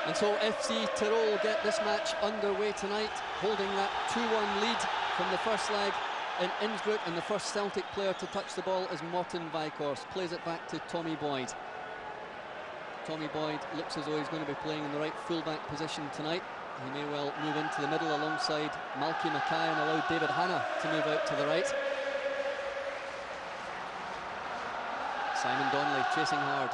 And so FC Tirol get this match underway tonight, holding that 2-1 lead from the first leg in Innsbruck, and the first Celtic player to touch the ball is Morten Weghorst. Plays it back to Tommy Boyd. Tommy Boyd looks as though he's going to be playing in the right fullback position tonight. He may well move into the middle alongside Malky Mackay and allow David Hanna to move out to the right. Simon Donnelly chasing hard.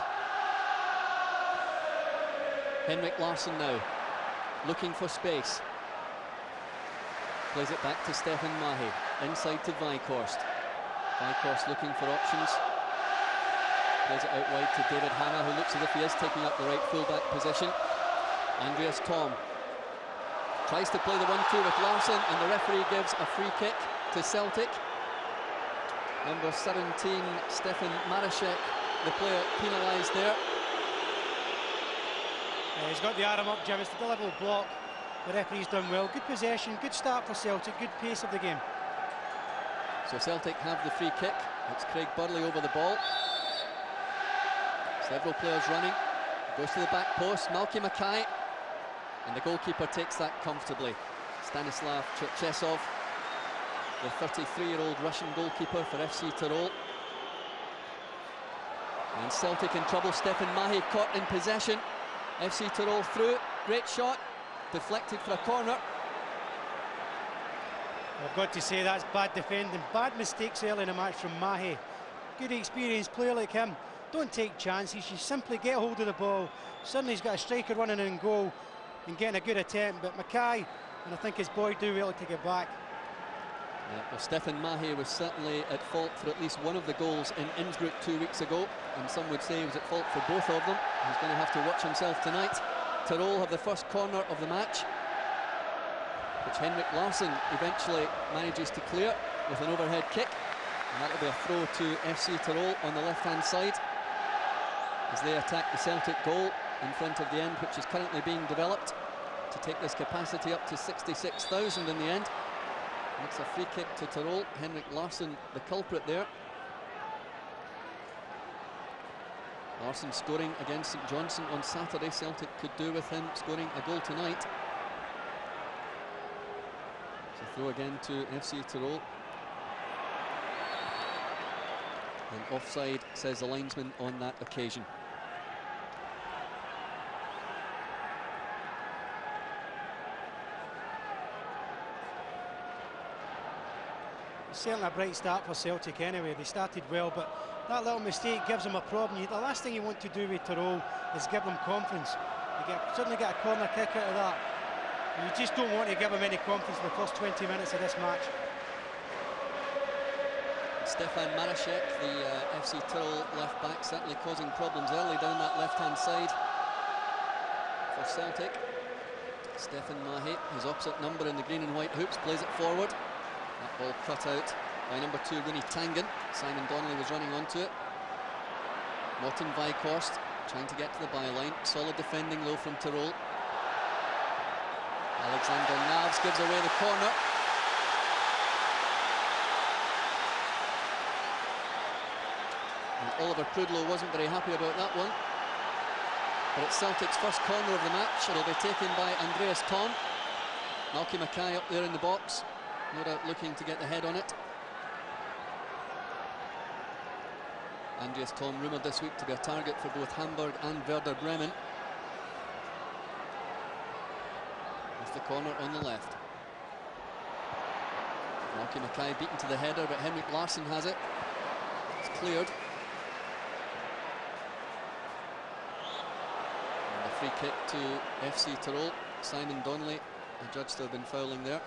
Henrik Larsson now, looking for space. Plays it back to Stefan Mahe, inside to Weghorst. Weghorst looking for options. Plays it out wide to David Hanna, who looks as if he is taking up the right fullback position. Andreas Thom tries to play the 1-2 with Larsson, and the referee gives a free kick to Celtic. Number 17, Stefan Marashek, the player penalised there. Yeah, he's got the arm up, Jim. It's the level block. The referee's done well. Good possession, good start for Celtic, good pace of the game. So Celtic have the free kick. It's Craig Burley over the ball. Several players running. Goes to the back post, Malky Mackay. And the goalkeeper takes that comfortably. Stanislav Cherchesov, the 33-year-old Russian goalkeeper for FC Tirol. And Celtic in trouble. Stefan Mahe caught in possession. FC Tirol through, great shot, deflected for a corner. I've got to say that's bad defending, bad mistakes early in the match from Mahe. Good experienced player like him, don't take chances, you simply get hold of the ball. Suddenly he's got a striker running in goal and getting a good attempt, but Mackay, and I think his boy do well to get back. Yeah, well, Stefan Mahe was certainly at fault for at least one of the goals in Innsbruck 2 weeks ago, and some would say he was at fault for both of them. He's going to have to watch himself tonight. Tyrol have the first corner of the match, which Henrik Larsson eventually manages to clear with an overhead kick, and that'll be a throw to FC Tyrol on the left-hand side as they attack the Celtic goal in front of the end, which is currently being developed to take this capacity up to 66,000 in the end. And it's a free kick to Tyrol. Henrik Larsson, the culprit there. Larsson scoring against St Johnstone on Saturday. Celtic could do with him scoring a goal tonight. So throw again to FC Tyrol. And offside, says the linesman on that occasion. Certainly a bright start for Celtic anyway. They started well, but that little mistake gives them a problem. The last thing you want to do with Tyrol is give them confidence. You suddenly get a corner kick out of that. You just don't want to give them any confidence in the first 20 minutes of this match. Stefan Marashek, the FC Tyrol left back, certainly causing problems early down that left-hand side for Celtic. Stefan Mahe, his opposite number in the green and white hoops, plays it forward. That ball cut out by number 2, Winnie Tangen. Simon Donnelly was running onto it. Morten Weghorst trying to get to the byline. Solid defending though from Tyrol. Alexander Navs gives away the corner. And Oliver Prudlow wasn't very happy about that one. But it's Celtic's first corner of the match. It'll be taken by Andreas Thom. Malky Mackay up there in the box. No doubt looking to get the head on it. Andreas Thom rumoured this week to be a target for both Hamburg and Werder Bremen. With the corner on the left. Malky Mackay beaten to the header, but Henrik Larsson has it. It's cleared. And a free kick to FC Tyrol. Simon Donnelly, adjudged to have been fouling there.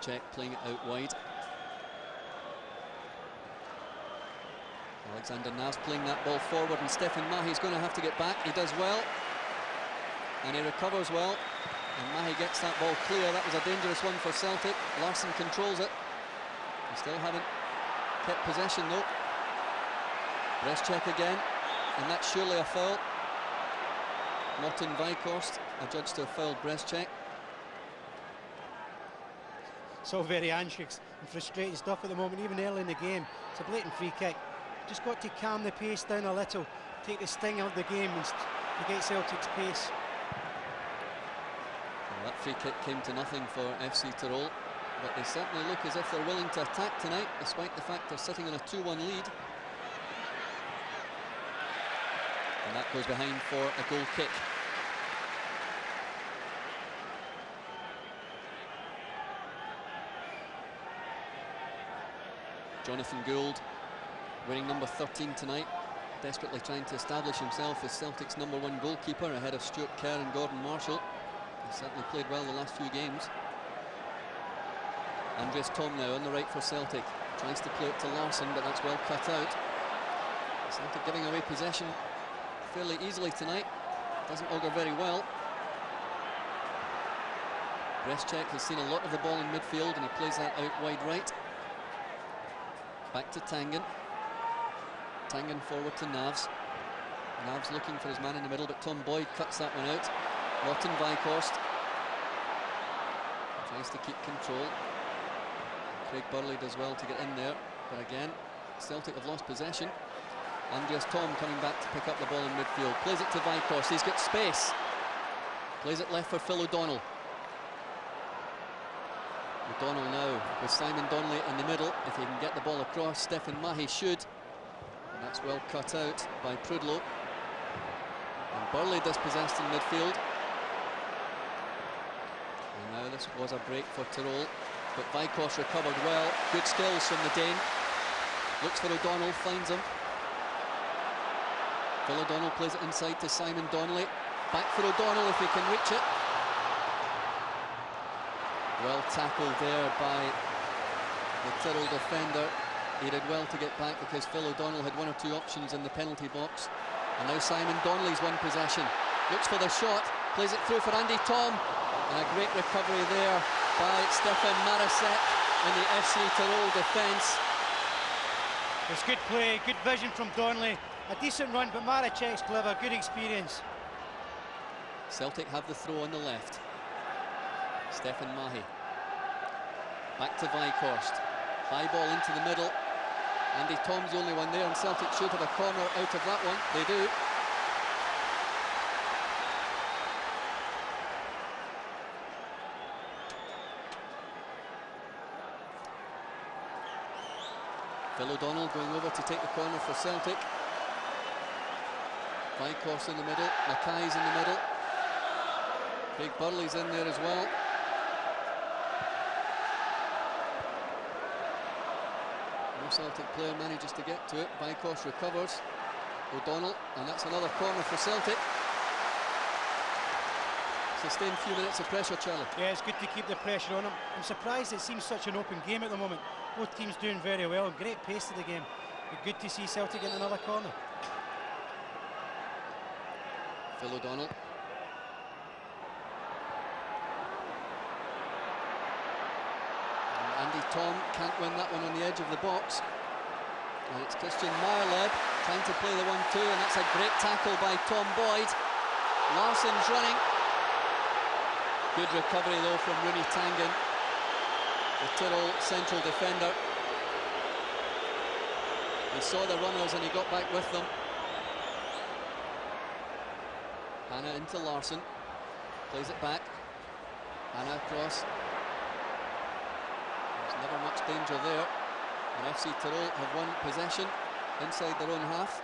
Check playing it out wide. Alexander Navs playing that ball forward, and Stefan Mahe's going to have to get back. He does well, and he recovers well, and Mahe gets that ball clear. That was a dangerous one for Celtic. Larsson controls it. They still haven't kept possession though. Breast check again, and that's surely a foul. Martin Weighorst adjudged to have fouled Breschek. It's all very anxious and frustrating stuff at the moment, even early in the game. It's a blatant free kick. Just got to calm the pace down a little, take the sting out of the game and to get Celtic's pace. Well, that free kick came to nothing for FC Tirol, but they certainly look as if they're willing to attack tonight, despite the fact they're sitting on a 2-1 lead. And that goes behind for a goal kick. Jonathan Gould, wearing number 13 tonight, desperately trying to establish himself as Celtic's #1 goalkeeper ahead of Stuart Kerr and Gordon Marshall. He's certainly played well the last few games. Andreas Tom now on the right for Celtic. Tries to play it to Larsson, but that's well cut out. Celtic giving away possession fairly easily tonight. Doesn't augur very well. Breschek has seen a lot of the ball in midfield and he plays that out wide right. Back to Tangen. Tangen forward to Navs. Navs looking for his man in the middle, but Tom Boyd cuts that one out. Martin Weighorst tries to keep control. Craig Burley does well to get in there, but again, Celtic have lost possession. Andreas Tom coming back to pick up the ball in midfield. Plays it to Weighorst. He's got space. Plays it left for Phil O'Donnell. O'Donnell now with Simon Donnelly in the middle. If he can get the ball across, Stefan Mahe should. And that's well cut out by Prudlow. And Burley dispossessed in midfield. And now this was a break for Tirol, but Weighorst recovered well. Good skills from the Dane. Looks for O'Donnell, finds him. Phil O'Donnell plays it inside to Simon Donnelly. Back for O'Donnell if he can reach it. Well tackled there by the Tirol defender. He did well to get back because Phil O'Donnell had 1 or 2 options in the penalty box. And now Simon Donnelly's won possession. Looks for the shot, plays it through for Andy Tom. And a great recovery there by Stefan Marasek in the FC Tirol defence. It's good play, good vision from Donnelly. A decent run, but Maracek's clever, good experience. Celtic have the throw on the left. Stefan Mahe. Back to Weighorst. High ball into the middle. Andy Tom's the only one there, and Celtic should have a corner out of that one. They do. Phil O'Donnell going over to take the corner for Celtic. Weighorst in the middle. Mackay's in the middle. Craig Burley's in there as well. No Celtic player manages to get to it. Weighorst recovers. O'Donnell, and that's another corner for Celtic. Sustained few minutes of pressure, Charlie. Yeah, it's good to keep the pressure on him. I'm surprised it seems such an open game at the moment. Both teams doing very well, great pace to the game. But good to see Celtic in another corner. Phil O'Donnell. Andy Tom can't win that one on the edge of the box. And it's Christian Meyerleb trying to play the 1-2, and that's a great tackle by Tom Boyd. Larsson's running. Good recovery though from Rooney Tangen, the Tirol central defender. He saw the runners and he got back with them. Hanna into Larsson, plays it back. Hanna across. There's never much danger there. And FC Tirol have won possession inside their own half.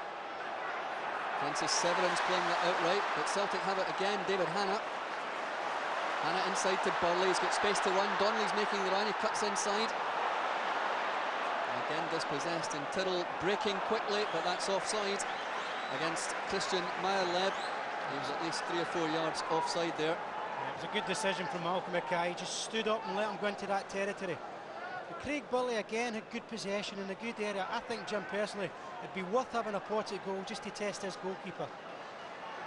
Francis Severan's playing that outright, but Celtic have it again. David Hanna. Hanna inside to Burley, he's got space to run. Donnelly's making the run, he cuts inside. And again dispossessed, and Tirol breaking quickly, but that's offside against Christian Meyerleb. He was at least 3 or 4 yards offside there. Yeah, it was a good decision from Malcolm Mackay. He just stood up and let him go into that territory. But Craig Burley again had good possession in a good area. I think, Jim, personally, it'd be worth having a pot at goal just to test his goalkeeper.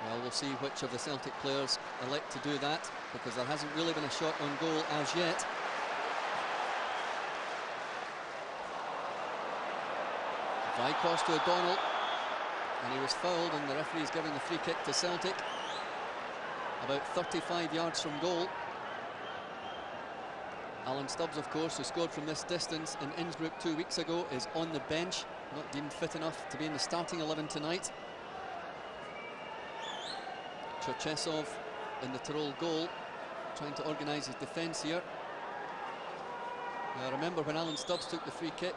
Well, we'll see which of the Celtic players elect to do that, because there hasn't really been a shot on goal as yet. Weighorst to O'Donnell, and he was fouled, and the referee's giving the free kick to Celtic. about 35 yards from goal. Alan Stubbs, of course, who scored from this distance in Innsbruck 2 weeks ago, is on the bench, not deemed fit enough to be in the starting 11 tonight. Cherchesov in the Tirol goal, trying to organise his defence here. Now, remember when Alan Stubbs took the free kick,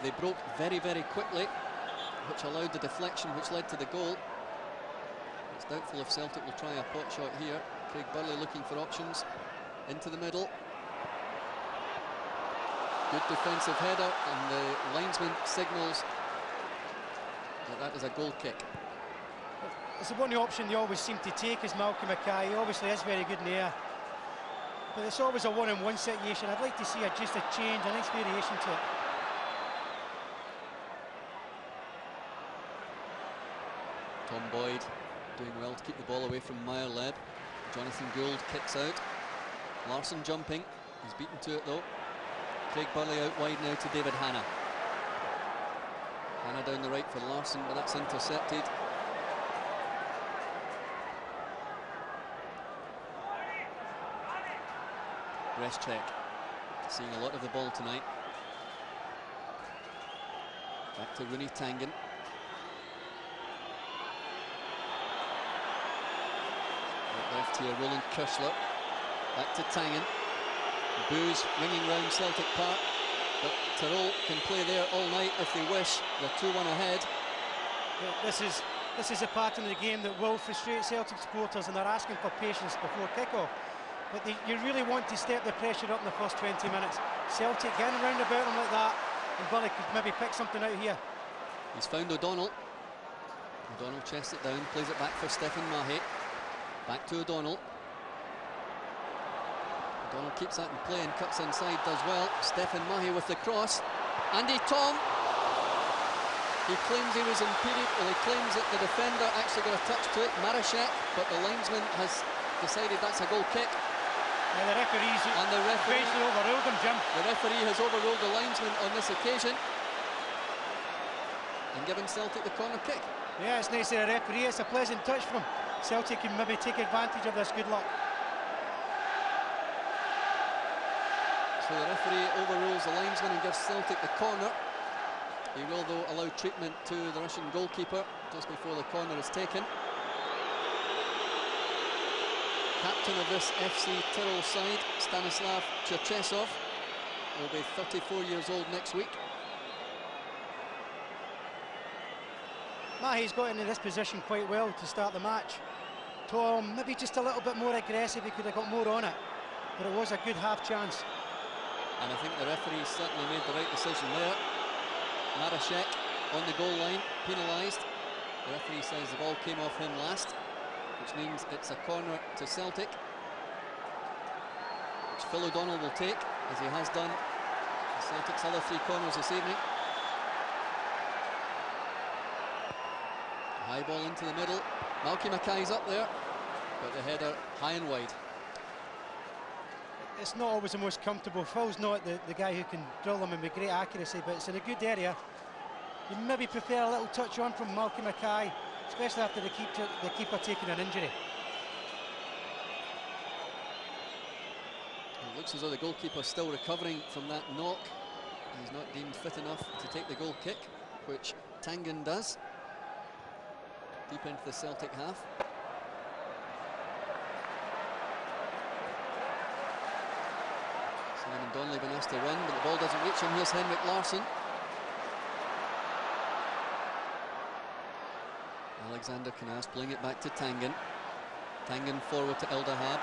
they broke very, very quickly, which allowed the deflection which led to the goal. It's doubtful if Celtic will try a pot shot here. Craig Burley looking for options. Into the middle. Good defensive header, and the linesman signals that is a goal kick. It's the one option they always seem to take is Malcolm Mackay. He obviously is very good in the air, but it's always a one-on-one situation. I'd like to see just a change, a nice variation to it. Tom Boyd doing well to keep the ball away from Meyer-Leb. Jonathan Gould kicks out. Larsson jumping, he's beaten to it though. Craig Burley out wide now to David Hanna. Hanna down the right for Larsson, but that's intercepted. Breschek seeing a lot of the ball tonight. Back to Rooney Tangen. Left here, Roland Kirschler. Back to Tangen. Boos ringing round Celtic Park, but Tirol can play there all night if they wish. They're 2-1 ahead. This is a pattern of the game that will frustrate Celtic supporters, and they're asking for patience before kick-off. But you really want to step the pressure up in the first 20 minutes. Celtic getting round about them like that, and Burley could maybe pick something out here. He's found O'Donnell. O'Donnell chests it down, plays it back for Stefan Mahe. Back to O'Donnell. O'Donnell keeps that in play and cuts inside, does well. Stefan Mahe with the cross. Andy Tom. He claims he was impeded. Well, he claims that the defender actually got a touch to it, Marashek, but the linesman has decided that's a goal kick. And the referee basically overruled him, Jim. The referee has overruled the linesman on this occasion and given Celtic the corner kick. Yeah, it's nice of the referee. It's a pleasant touch from him. Celtic can maybe take advantage of this. Good luck. So the referee overrules the linesman and gives Celtic the corner. He will, though, allow treatment to the Russian goalkeeper just before the corner is taken. Captain of this FC Tirol side, Stanislav Cherchesov, will be 34 years old next week. Mahe's got into this position quite well to start the match. Tom, maybe just a little bit more aggressive, he could have got more on it, but it was a good half chance. And I think the referee certainly made the right decision there. Marashek on the goal line, penalised. The referee says the ball came off him last, which means it's a corner to Celtic, which Phil O'Donnell will take, as he has done Celtic's other 3 corners this evening. High ball into the middle. Malky Mackay's up there, but the header high and wide. It's not always the most comfortable. Phil's not the guy who can drill them in with great accuracy, but it's in a good area. You maybe prefer a little touch on from Malky Mackay, especially after the keeper taking an injury. It looks as though the goalkeeper's still recovering from that knock. He's not deemed fit enough to take the goal kick, which Tangen does. Deep into the Celtic half. Simon Donnelly been asked to run, but the ball doesn't reach him. Here's Henrik Larsson. Alexander Knaus playing it back to Tangen. Tangen forward to Eldahab.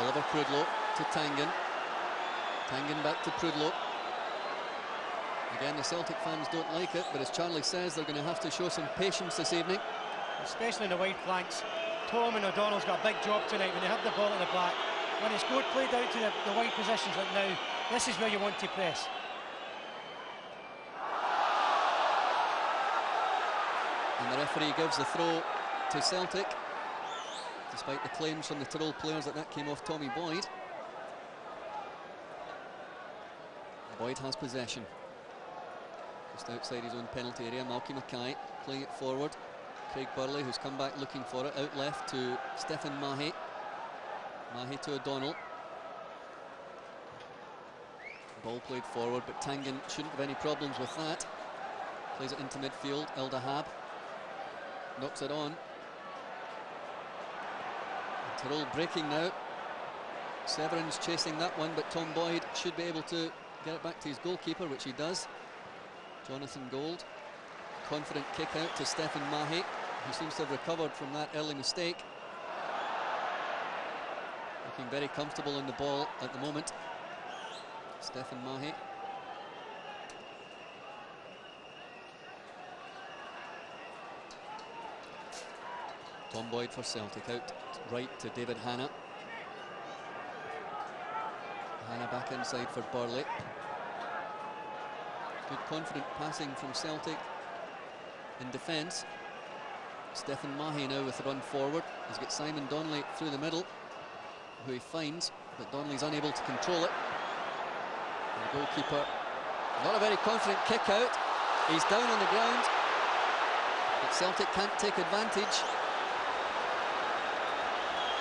Oliver Prudlow to Tangen. Tangen back to Prudlow. Again, the Celtic fans don't like it, but as Charlie says, they're going to have to show some patience this evening. Especially in the wide flanks. Tom and O'Donnell's got a big job tonight when they have the ball at the back. When it's played out to the wide positions like now, this is where you want to press. And the referee gives the throw to Celtic, despite the claims from the Tirol players that came off Tommy Boyd. Boyd has possession. Just outside his own penalty area, Malky Mackay playing it forward. Craig Burley, who's come back looking for it, out left to Stephen Mahe. Mahe to O'Donnell. Ball played forward, but Tangen shouldn't have any problems with that. Plays it into midfield. El Dahab knocks it on. And Tirol breaking now. Severin's chasing that one, but Tom Boyd should be able to get it back to his goalkeeper, which he does. Jonathan Gold. Confident kick out to Stephen Mahe, who seems to have recovered from that early mistake. Looking very comfortable on the ball at the moment. Stephen Mahe. Tom Boyd for Celtic, out right to David Hanna. Hanna back inside for Burley. Good confident passing from Celtic in defence. Stephen Mahe now with the run forward. He's got Simon Donnelly through the middle, who he finds, but Donnelly's unable to control it. And the goalkeeper, not a very confident kick out. He's down on the ground, but Celtic can't take advantage.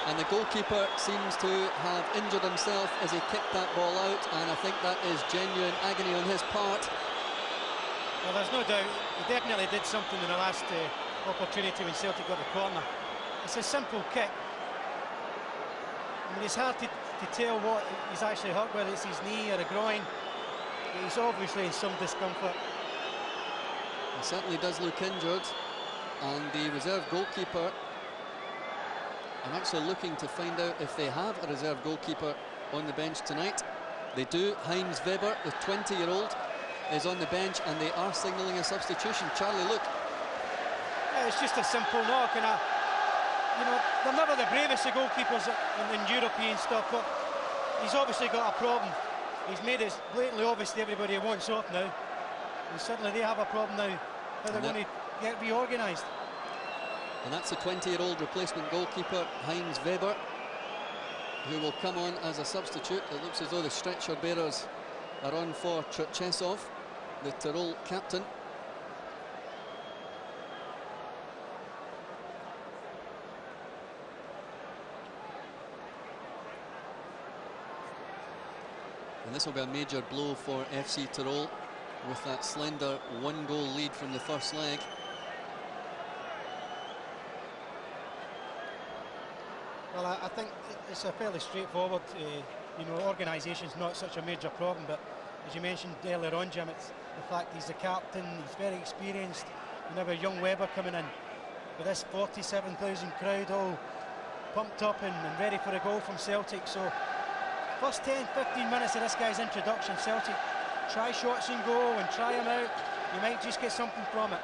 And the goalkeeper seems to have injured himself as he kicked that ball out, and I think that is genuine agony on his part. Well, there's no doubt he definitely did something in the last opportunity when Celtic got the corner. It's a simple kick. I mean, it's hard to tell what he's actually hurt, whether it's his knee or a groin. He's obviously in some discomfort. He certainly does look injured, and the reserve goalkeeper, I'm actually looking to find out if they have a reserve goalkeeper on the bench tonight. They do. Heinz Weber, the 20-year-old, is on the bench, and they are signalling a substitution. Charlie, look. Yeah, it's just a simple knock, and you know, they're never the bravest of goalkeepers in European stuff, but he's obviously got a problem. He's made it blatantly obvious to everybody he wants off now, and certainly they have a problem now. How they're going to get reorganised. And that's the 20-year-old replacement goalkeeper, Heinz Weber, who will come on as a substitute. It looks as though the stretcher bearers are on for Cherchesov, the Tirol captain. And this will be a major blow for FC Tirol with that slender one-goal lead from the first leg. Well, I think it's a fairly straightforward, you know, organisation's not such a major problem, but as you mentioned earlier on, Jim, it's the fact he's the captain, he's very experienced. You have a young Weber coming in with this 47,000 crowd all pumped up and ready for a goal from Celtic. So first 10-15 minutes of this guy's introduction, Celtic try shots and go and try him out. You might just get something from it.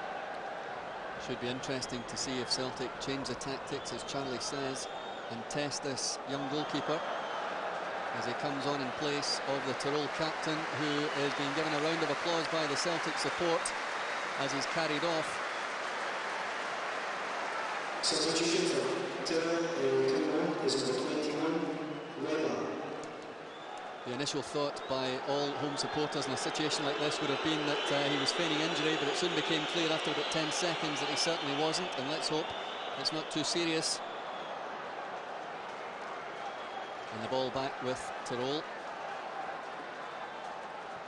Should be interesting to see if Celtic change the tactics, as Charlie says, and test this young goalkeeper as he comes on in place of the Tirol captain, who is being given a round of applause by the Celtic support as he's carried off. Substitution for Tirol is number 21, Weber. The initial thought by all home supporters in a situation like this would have been that he was feigning injury, but it soon became clear after about 10 seconds that he certainly wasn't, and let's hope it's not too serious. And the ball back with Tirol.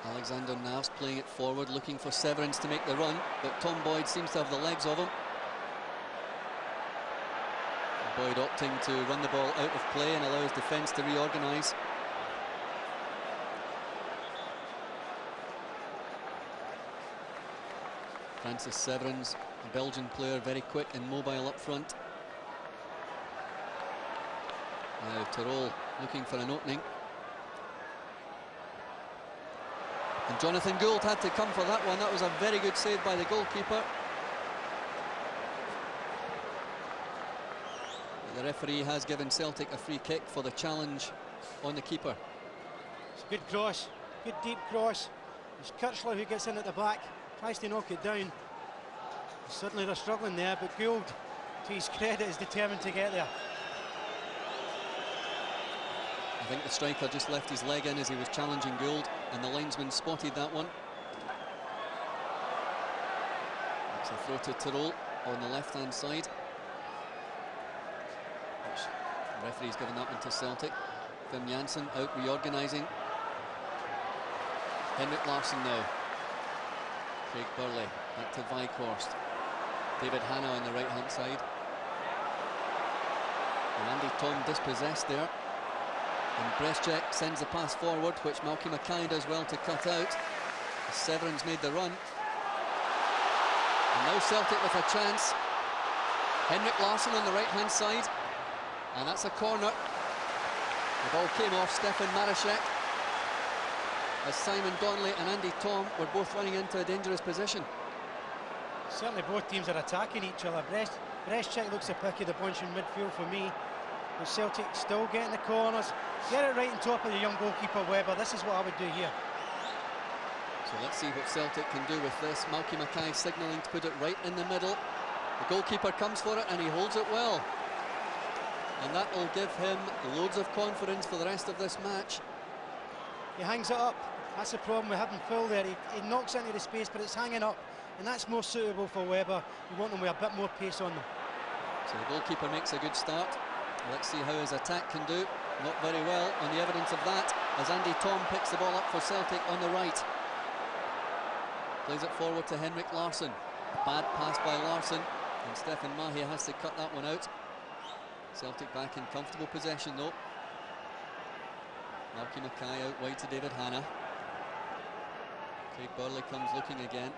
Alexander Navs playing it forward, looking for Severance to make the run, but Tom Boyd seems to have the legs of him. Boyd opting to run the ball out of play and allow his defence to reorganise. Francis Severance, a Belgian player, very quick and mobile up front. Now Tirol looking for an opening. And Jonathan Gould had to come for that one. That was a very good save by the goalkeeper. The referee has given Celtic a free kick for the challenge on the keeper. It's a good cross, good deep cross. It's Kirchler who gets in at the back, tries to knock it down. Certainly they're struggling there, but Gould, to his credit, is determined to get there. I think the striker just left his leg in as he was challenging Gould, and the linesman spotted that one. It's a throw to Tirol. on the left-hand side. Which the referee's given that one to Celtic. Wim Janssen out reorganising. Henrik Larsson now. Craig Burley back to Weighorst. David Hanna on the right-hand side. And Andy Tom dispossessed there. And Brezcek sends the pass forward, which Malky Mackay does well to cut out. Severins made the run. And now Celtic with a chance. Henrik Larsson on the right-hand side. And that's a corner. The ball came off Stefan Marashek as Simon Donnelly and Andy Tom were both running into a dangerous position. Certainly both teams are attacking each other. Brezcek looks the pick of the bunch in midfield for me. But Celtic still getting the corners. Get it right on top of the young goalkeeper Weber. This is what I would do here. So let's see what Celtic can do with this. Malky Mackay signalling to put it right in the middle. The goalkeeper comes for it and he holds it well. And that will give him loads of confidence for the rest of this match. He hangs it up. That's the problem with having Phil there. He knocks into the space, but it's hanging up. And that's more suitable for Weber. You want them with a bit more pace on them. So the goalkeeper makes a good start. Let's see how his attack can do. Not very well on the evidence of that, as Andy Tom picks the ball up for Celtic on the right. Plays it forward to Henrik Larsson. Bad pass by Larsson, and Stefan Mahe has to cut that one out. Celtic back in comfortable possession though. Malky Mackay out wide to David Hanna. Craig Burley comes looking again.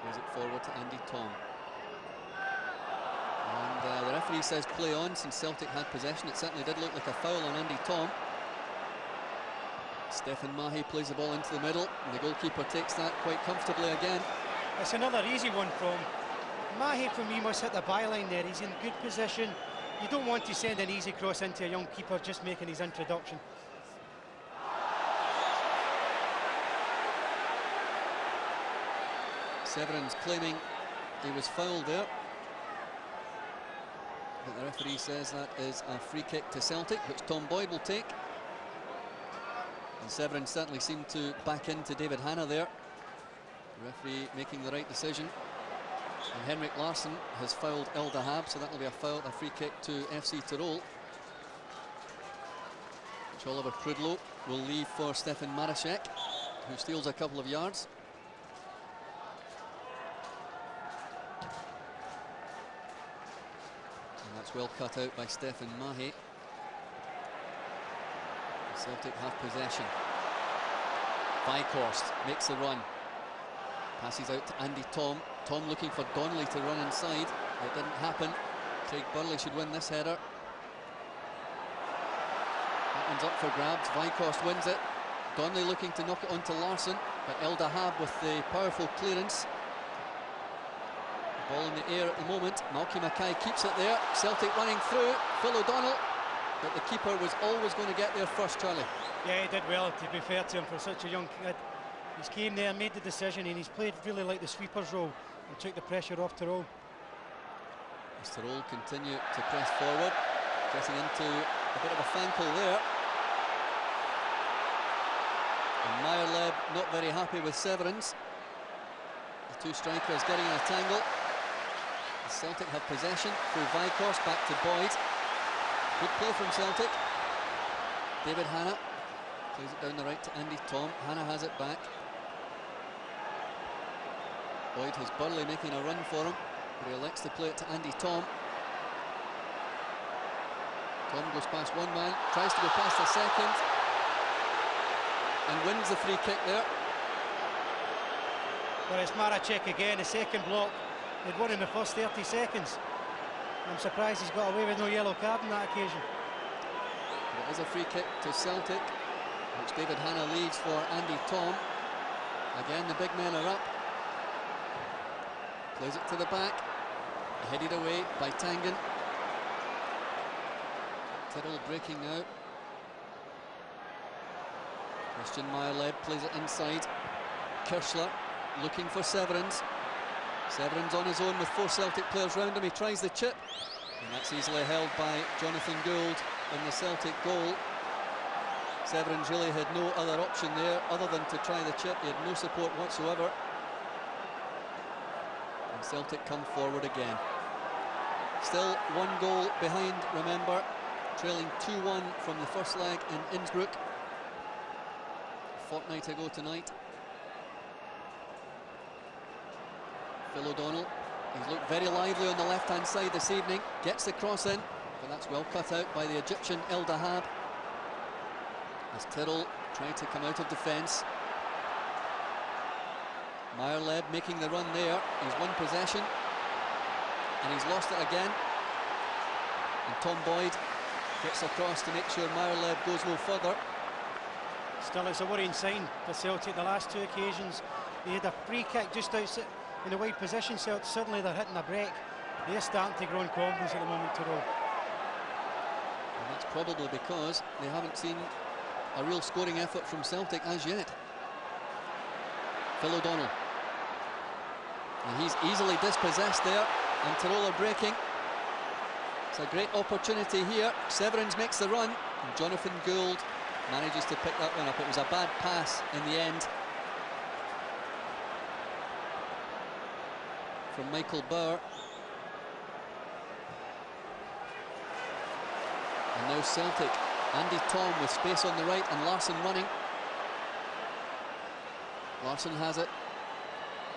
Plays it forward to Andy Tom. And the referee says play on since Celtic had possession. It certainly did look like a foul on Andy Tom. Stefan Mahe plays the ball into the middle, and the goalkeeper takes that quite comfortably again. It's another easy one from Mahe. For me, must hit the byline there. He's in good position. You don't want to send an easy cross into a young keeper just making his introduction. Severins claiming he was fouled there. But the referee says that is a free kick to Celtic, which Tom Boyd will take. And Severins certainly seemed to back into David Hanna there. The referee making the right decision. And Henrik Larsson has fouled El Dahab, so that will be a foul, a free kick to FC Tirol. Which Oliver Prudlow will leave for Stefan Marashek, who steals a couple of yards. And that's well cut out by Stefan Mahe. Celtic have possession. Weighorst makes the run. Passes out to Andy Tom. Tom looking for Donnelly to run inside. It didn't happen. Craig Burley should win this header. That one's up for grabs. Weighorst wins it. Donnelly looking to knock it onto Larsson, but El Dahab with the powerful clearance. The ball in the air at the moment. Malky Mackay keeps it there. Celtic running through. Phil O'Donnell. But the keeper was always going to get there first, Charlie. Yeah, he did well, to be fair to him, for such a young kid. He's came there, made the decision, and he's played really like the sweeper's role and took the pressure off Tirol. As Tirol continue to press forward, getting into a bit of a fankle there. And Meyerleb not very happy with Severins. The two strikers getting in a tangle. The Celtic have possession through Weighorst back to Boyd. Good play from Celtic. David Hanna plays it down the right to Andy Tom. Hanna has it back. Boyd has Burley making a run for him, but he elects to play it to Andy Tom. Tom goes past one man, tries to go past a second, and wins the free kick there. Well, it's Marashek again, the second block. They'd won in the first 30 seconds. I'm surprised he's got away with no yellow card on that occasion. But it is a free kick to Celtic, which David Hanna leaves for Andy Tom. Again, the big men are up. Plays it to the back. Headed away by Tangen. Tirol breaking now. Christian Meyerleb plays it inside. Kirschler looking for Severins. Severins on his own with four Celtic players round him. He tries the chip, and that's easily held by Jonathan Gould in the Celtic goal. Severins really had no other option there other than to try the chip. He had no support whatsoever. And Celtic come forward again. Still 1 goal behind, remember, trailing 2-1 from the first leg in Innsbruck a fortnight ago tonight. Phil O'Donnell, he's looked very lively on the left-hand side this evening, gets the cross in, but that's well cut out by the Egyptian El Dahab. As Tirol tried to come out of defence. Meyerleb making the run there. He's won possession and he's lost it again. And Tom Boyd gets across to make sure Meyerleb goes no further. Still, it's a worrying sign for Celtic. The last 2 occasions they had a free kick just outside in the wide position. Celtic, suddenly they're hitting a break. They're starting to grow in confidence at the moment, Tirol. And that's probably because they haven't seen a real scoring effort from Celtic as yet. Phil O'Donnell. And he's easily dispossessed there, and Tirol are breaking. It's a great opportunity here. Severins makes the run, and Jonathan Gould manages to pick that one up. It was a bad pass in the end from Michael Bauer. And now Celtic. Andy Tom with space on the right and Larsson running. Larsson has it.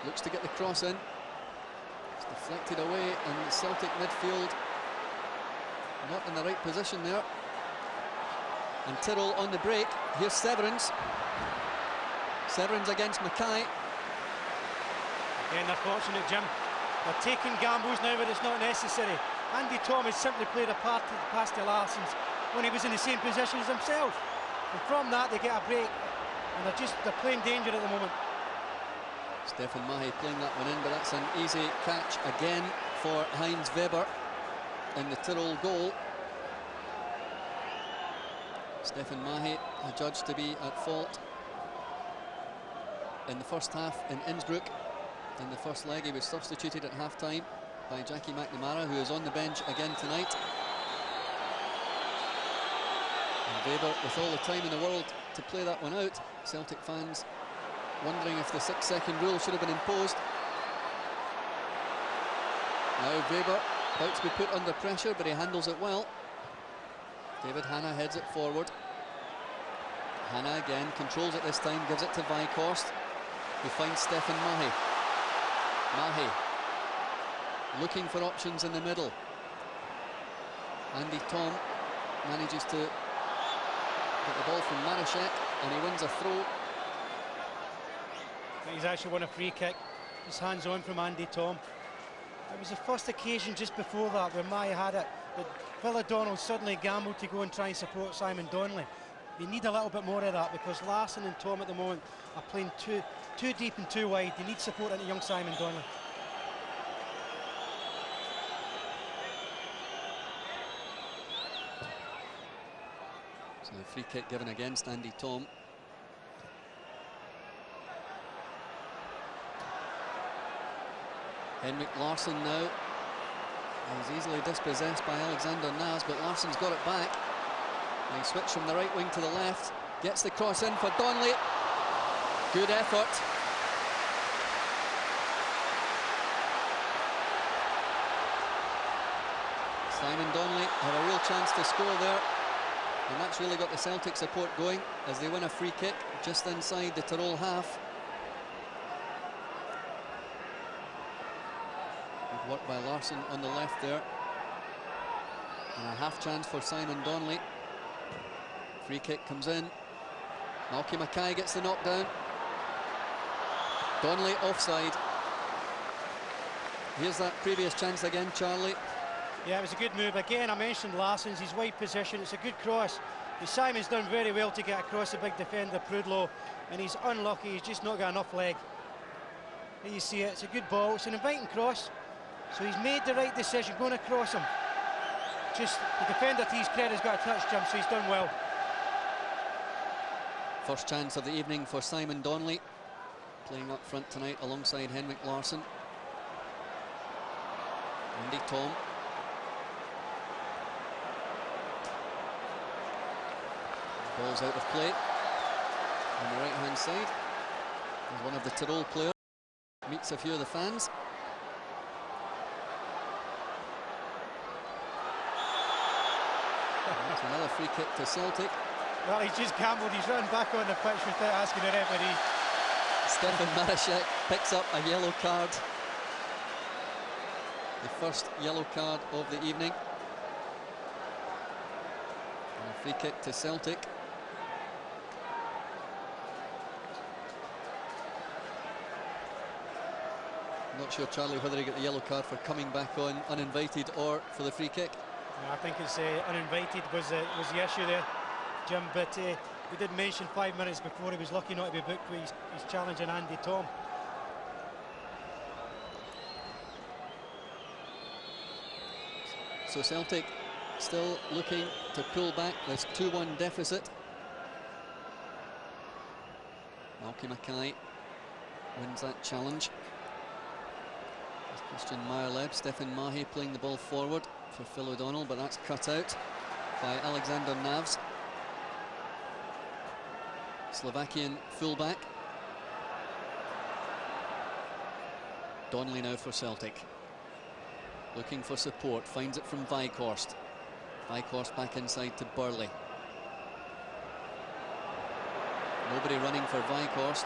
Looks to get the cross in. It's deflected away, and the Celtic midfield not in the right position there. And Tirol on the break. Here's Severins. Severins against Mackay. Again, they're fortunate, Jim. They're taking gambles now where it's not necessary. Andy Tom has simply played a part to the pass to Larsson's when he was in the same position as himself. And from that, they get a break. And they're playing danger at the moment. Stefan Mahe playing that one in, but that's an easy catch again for Heinz Weber in the Tirol goal. Stefan Mahe adjudged to be at fault in the first half in Innsbruck. In the first leg, he was substituted at half-time by Jackie McNamara, who is on the bench again tonight. And Weber, with all the time in the world to play that one out, Celtic fans wondering if the 6-second rule should have been imposed. Now Weber about to be put under pressure, but he handles it well. David Hanna heads it forward. Hanna again controls it this time, gives it to Weghorst, who finds Stefan Mahe. Mahe looking for options in the middle. Andy Tom manages to get the ball from Marashek, and he wins a throw. He's actually won a free kick. Just hands on from Andy Tom. It was the first occasion just before that where Mahe had it, that Phil O'Donnell suddenly gambled to go and try and support Simon Donnelly. They need a little bit more of that, because Larsson and Tom at the moment are playing too deep and too wide. They need support into young Simon Donnelly. So the free kick given against Andy Tom. Henrik Larsson now. He's easily dispossessed by Alexander Naz, but Larsson's got it back. And he switched from the right wing to the left. Gets the cross in for Donnelly. Good effort. Simon Donnelly had a real chance to score there. And that's really got the Celtic support going as they win a free kick just inside the Tirol half. Good work by Larsson on the left there. And a half chance for Simon Donnelly. Free kick comes in. Malky Mackay gets the knockdown. Donnelly offside. Here's that previous chance again, Charlie. Yeah, it was a good move. Again, I mentioned Larsson's, his wide position. It's a good cross. Simon's done very well to get across the big defender, Prudlow, and he's unlucky. He's just not got enough leg. There you see it. It's a good ball. It's an inviting cross. So he's made the right decision going across him. Just the defender, to his credit, has got a touch jump, so he's done well. First chance of the evening for Simon Donnelly, playing up front tonight alongside Henrik Larsson. Andy Tom. Ball's out of play on the right-hand side. As one of the Tirol players meets a few of the fans. So another free kick to Celtic. Well, he's just gambled. He's run back on the pitch without asking the referee. Stefan Marashek picks up a yellow card. The first yellow card of the evening. And a free kick to Celtic. Not sure, Charlie, whether he got the yellow card for coming back on uninvited or for the free kick. I think it's uninvited was the issue there, Jim, but we did mention 5 minutes before he was lucky not to be booked with his challenging Andy Tom. So Celtic still looking to pull back this 2-1 deficit. Malky Mackay wins that challenge. Christian Meyerleb, Stefan Mahe playing the ball forward for Phil O'Donnell, but that's cut out by Alexander Navs. Slovakian fullback. Donnelly now for Celtic. Looking for support, finds it from Weighorst. Weighorst back inside to Burley. Nobody running for Weighorst.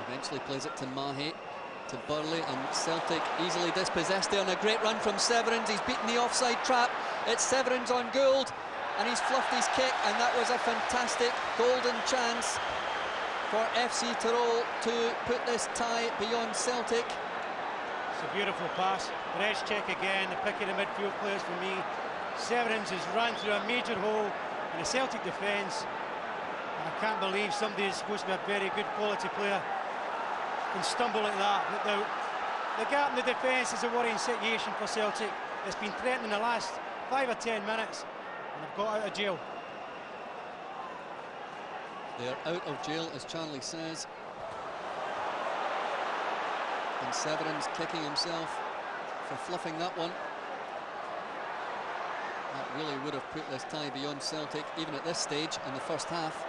Eventually plays it to Mahe, to Burley, and Celtic easily dispossessed there, and a great run from Severins. He's beaten the offside trap. It's Severins on Gould, and he's fluffed his kick, and that was a fantastic golden chance for FC Tirol to put this tie beyond Celtic. It's a beautiful pass. Brezcek again, the pick of the midfield players for me. Severins has run through a major hole in the Celtic defence, and I can't believe somebody who's supposed to be a very good quality player can stumble like that. But the gap in the defence is a worrying situation for Celtic. It's been threatened in the last 5 or 10 minutes, and they've got out of jail. They're out of jail, as Charlie says. And Severins kicking himself for fluffing that one. That really would have put this tie beyond Celtic, even at this stage in the first half.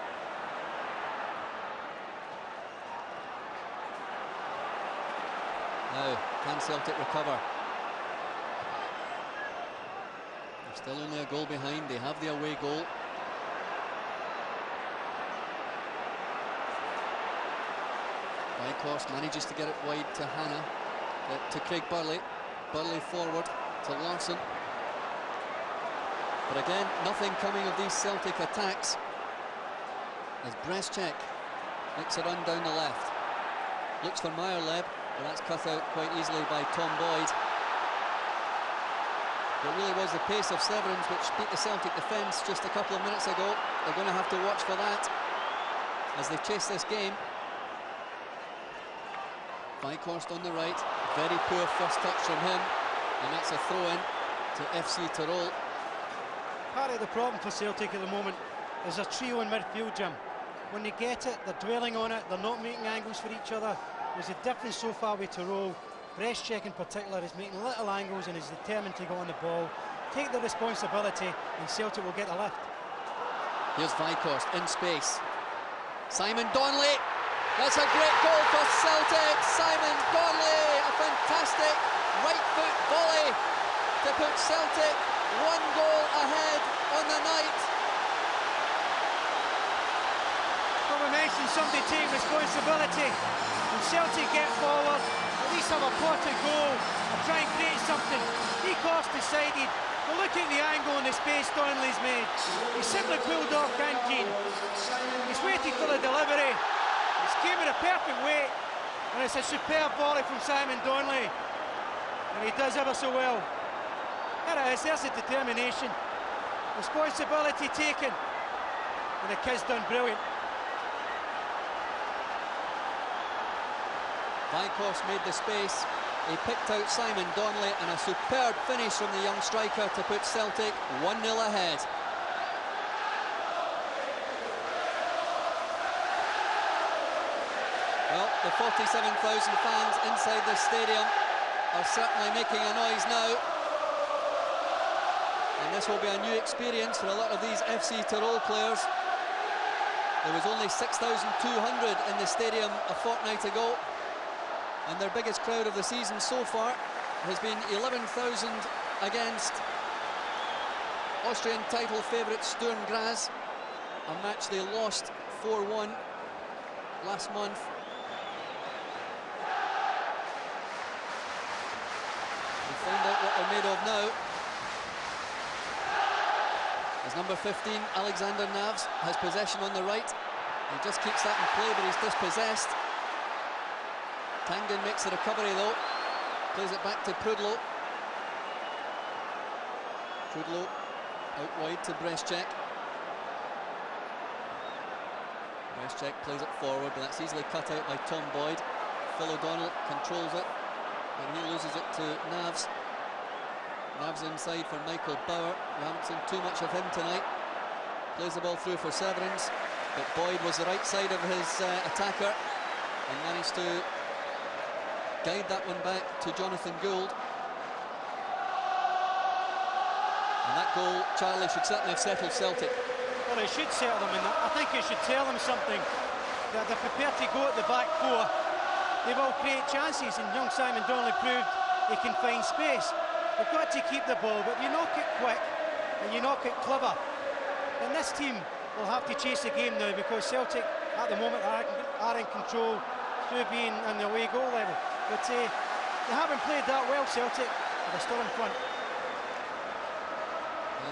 Now, can Celtic recover? They're still only a goal behind. They have the away goal. Weighorst manages to get it wide to Hannah, to Craig Burley. Burley forward to Larson. But again, nothing coming of these Celtic attacks as Brezcek makes a run down the left. Looks for Meyerleb, but that's cut out quite easily by Tom Boyd. It really was the pace of Severins which beat the Celtic defence just a couple of minutes ago. They're going to have to watch for that as they chase this game. Weighorst on the right, very poor first touch from him, and that's a throw-in to FC Tirol. Part of the problem for Celtic at the moment is a trio in midfield, Jim. When they get it, they're dwelling on it, they're not making angles for each other. There's a difference so far with Tirol. Brezcek in particular is making little angles and is determined to go on the ball, take the responsibility, and Celtic will get a lift. Here's Weighorst in space. Simon Donnelly. That's a great goal for Celtic. Simon Donnelly, a fantastic right foot volley to put Celtic 1 goal ahead on the night. Well, we mentioned somebody take responsibility. When Celtic get forward, at least have a potted goal and try and create something. Weighorst decided to look at the angle and the space Donnelly's made. He simply pulled off Kangin. He's waited for the delivery. It's came at a perfect weight, and it's a superb volley from Simon Donnelly, and he does ever so well. There it is, there's the determination, responsibility taken, and the kid's done brilliant. Weighorst made the space, he picked out Simon Donnelly, and a superb finish from the young striker to put Celtic 1-0 ahead. Well, the 47,000 fans inside the stadium are certainly making a noise now. And this will be a new experience for a lot of these FC Tirol players. There was only 6,200 in the stadium a fortnight ago, and their biggest crowd of the season so far has been 11,000 against Austrian title favourite Sturm Graz, a match they lost 4-1 last month. We'll find out what they're made of now. As number 15, Alexander Navs, has possession on the right. He just keeps that in play, but he's dispossessed. Tangen makes the recovery though. Plays it back to Prudlo. Prudlo out wide to Brezcek. Brezcek plays it forward, but that's easily cut out by Tom Boyd. Phil O'Donnell controls it, and he loses it to Navs. Navs inside for Michael Bauer. We haven't seen too much of him tonight. Plays the ball through for Severance, but Boyd was the right side of his attacker and managed to guide that one back to Jonathan Gould. And that goal, Charlie, should certainly have settled Celtic. Well, it should settle them, and I think it should tell them something, that they're prepared to go at the back four. They will create chances, and young Simon Donnelly proved he can find space. They've got to keep the ball, but you knock it quick and you knock it clever. And this team will have to chase the game now, because Celtic at the moment are in control through being on the away goal level. But they haven't played that well, Celtic, but they're still in front.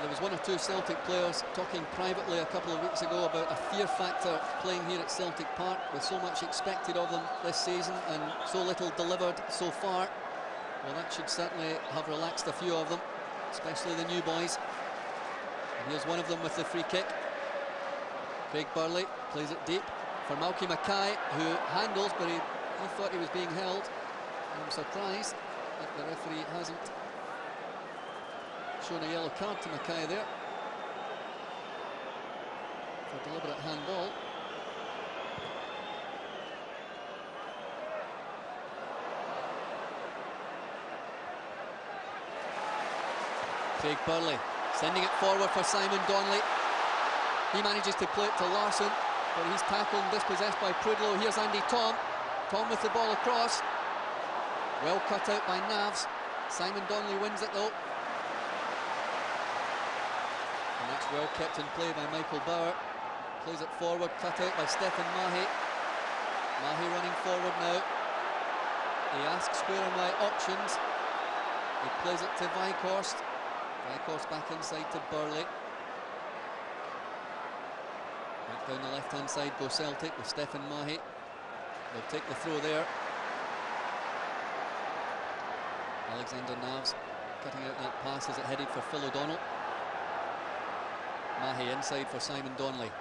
There was one or two Celtic players talking privately a couple of weeks ago about a fear factor playing here at Celtic Park, with so much expected of them this season and so little delivered so far. Well, that should certainly have relaxed a few of them, especially the new boys. And here's one of them with the free kick. Craig Burley plays it deep for Malky Mackay, who handles, but he thought he was being held. I'm surprised that the referee hasn't shown a yellow card to Mackay there for deliberate handball. Craig Burley sending it forward for Simon Donnelly. He manages to play it to Larsson, but he's tackled and dispossessed by Prudlo. Here's Andy Tom. Tom with the ball across. Well cut out by Navs. Simon Donnelly wins it though. And that's well kept in play by Michael Bauer. Plays it forward, cut out by Stefan Mahe. Mahe running forward now. He asks where are my options. He plays it to Weghorst. Weghorst back inside to Burley. Back down the left-hand side go Celtic with Stefan Mahe. They'll take the throw there. Alexander Navs cutting out that pass as it headed for Phil O'Donnell. Mahe inside for Simon Donnelly.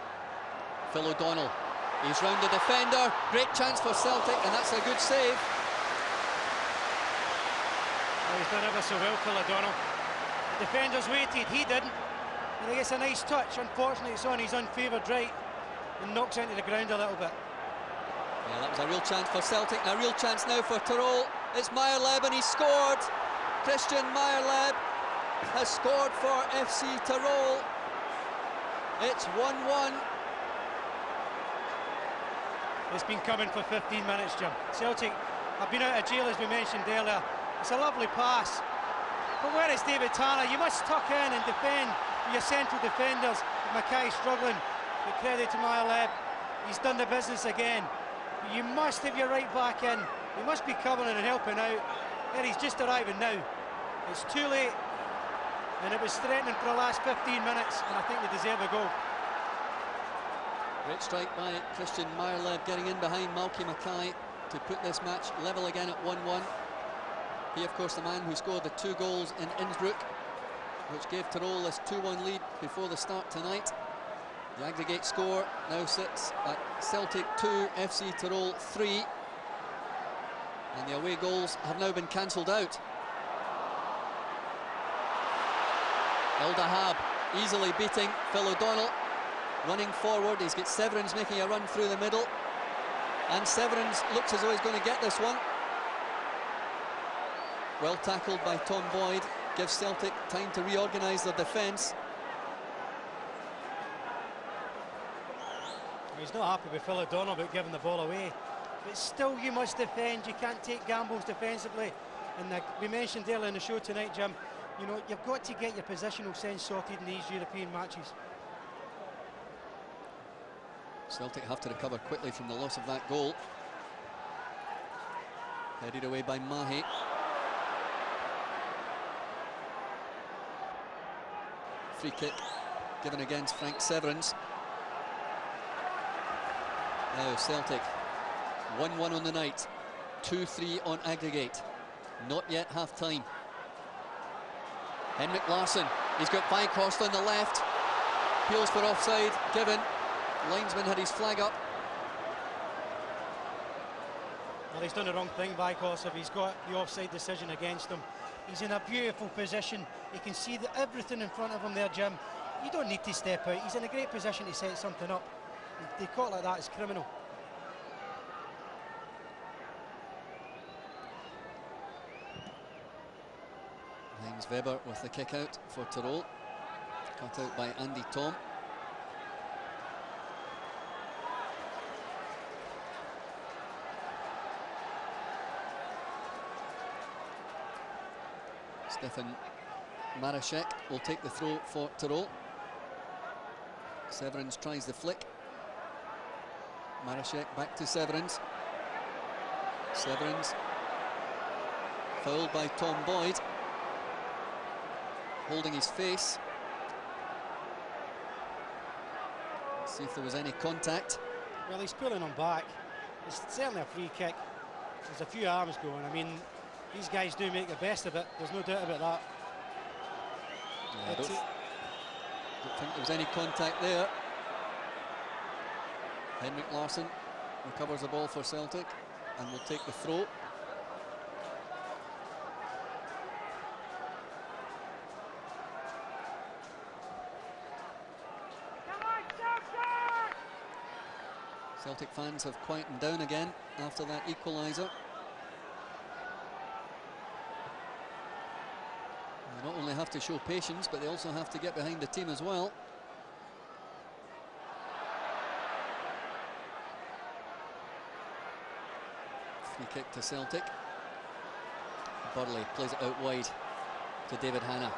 Phil O'Donnell, he's round the defender. Great chance for Celtic, and that's a good save. Well, he's done ever so well, Phil O'Donnell. The defenders waited, he didn't. And he gets a nice touch. Unfortunately, it's on his unfavoured right and knocks into the ground a little bit. Yeah, that was a real chance for Celtic, and a real chance now for Tirol. It's Meyerleb, and he scored. Christian Meyerleb has scored for FC Tirol. It's 1-1. It's been coming for 15 minutes, Jim. Celtic have been out of jail, as we mentioned earlier. It's a lovely pass. But where is David Tanner? You must tuck in and defend your central defenders. Mackay struggling. But credit to Meyerleb. He's done the business again. You must have your right back in. You must be covering and helping out. There he's just arriving now. It's too late. And it was threatening for the last 15 minutes, and I think they deserve a goal. Great strike by Christian Meyerleb, getting in behind Malky Mackay to put this match level again at 1-1. He, of course, the man who scored the 2 goals in Innsbruck, which gave Tirol this 2-1 lead before the start tonight. The aggregate score now sits at Celtic 2, FC Tirol 3. And the away goals have now been cancelled out. El Dahab easily beating Phil O'Donnell. Running forward, he's got Severance making a run through the middle. And Severance looks as though he's going to get this one. Well tackled by Tom Boyd. Gives Celtic time to reorganise their defence. He's not happy with Phil O'Donnell about giving the ball away. But still, you must defend. You can't take gambles defensively. And we mentioned earlier in the show tonight, Jim, You know, you've got to get your positional sense sorted in these European matches. Celtic have to recover quickly from the loss of that goal. Headed away by Mahe. Free kick given against Frank Severance. Now Celtic 1-1 on the night, 2-3 on aggregate. Not yet half time. Henrik Larsson, he's got Weghorst on the left. Appeals for offside, given. Linesman had his flag up. Well, he's done the wrong thing, Weghorst, if he's got the offside decision against him. He's in a beautiful position. You can see everything in front of him there, Jim. You don't need to step out. He's in a great position to set something up. They caught like that, it's criminal. Heinz Weber with the kick out for Tirol. Cut out by Andy Tom. Stefan Marashek will take the throw for Tirol. Severance tries the flick. Marashek back to Severance. Severance fouled by Tom Boyd. Holding his face. Let's see if there was any contact. Well, he's pulling him back. It's certainly a free kick. There's a few arms going. I mean, these guys do make the best of it. There's no doubt about that. Yeah, I don't think there was any contact there. Henrik Larsson recovers the ball for Celtic and will take the throw. Celtic fans have quietened down again after that equaliser. They not only have to show patience, but they also have to get behind the team as well. Free kick to Celtic. Burley plays it out wide to David Hanna.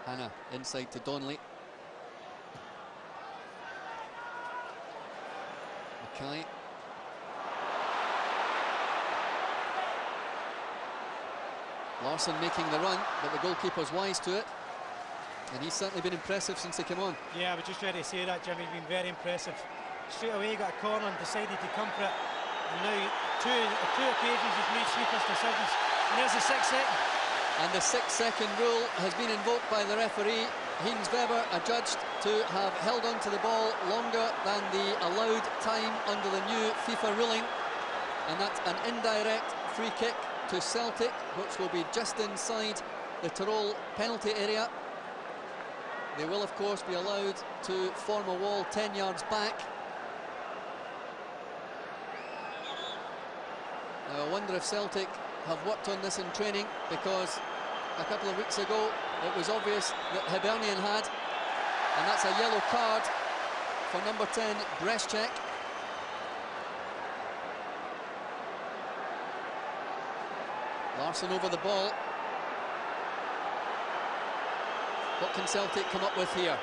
Hanna inside to Donnelly. Mackay. Larsson making the run, but the goalkeeper's wise to it. And he's certainly been impressive since he came on. Yeah, I was just ready to say that, Jimmy. He's been very impressive. Straight away he got a corner and decided to come for it. And now two occasions he's made sweepers decisions. And there's the 6 second. And the 6 second rule has been invoked by the referee. Heinz Weber adjudged to have held on to the ball longer than the allowed time under the new FIFA ruling. And that's an indirect free kick to Celtic, which will be just inside the Tirol penalty area. They will, of course, be allowed to form a wall 10 yards back. Now, I wonder if Celtic have worked on this in training, because a couple of weeks ago it was obvious that Hibernian had, and that's a yellow card for number 10, Brezcek. Larsson over the ball. What can Celtic come up with here?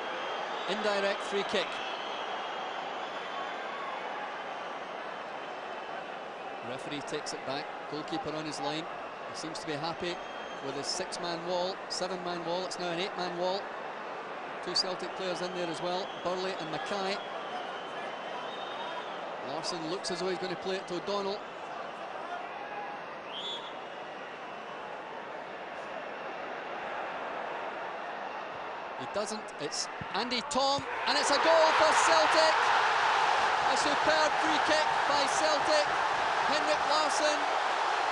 Indirect free kick. Referee takes it back. Goalkeeper on his line. He seems to be happy with his 6-man wall, 7-man wall. It's now an 8-man wall. Two Celtic players in there as well, Burley and Mackay. Larsson looks as though he's going to play it to O'Donnell. He doesn't. It's Andy Tom, and it's a goal for Celtic. A superb free kick by Celtic. Henrik Larsson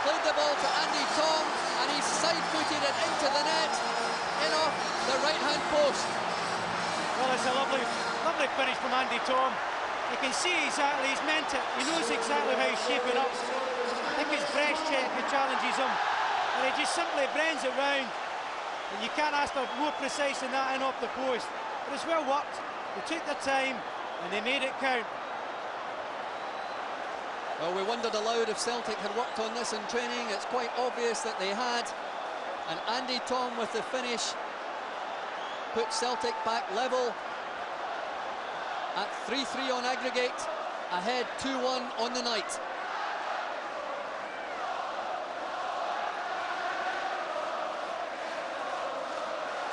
played the ball to Andy Tom, and he side-footed it into the net, in off the right-hand post. Well, it's a lovely finish from Andy Tom. You can see exactly, he's meant it. He knows exactly how he's shaping up. I think it's Brezcek who challenges him, and he just simply bends it round. And you can't ask for more precise than that, in off the post. But it's well worked. They took their time and they made it count. Well, we wondered aloud if Celtic had worked on this in training. It's quite obvious that they had. And Andy Tom with the finish puts Celtic back level at 3-3 on aggregate, ahead 2-1 on the night.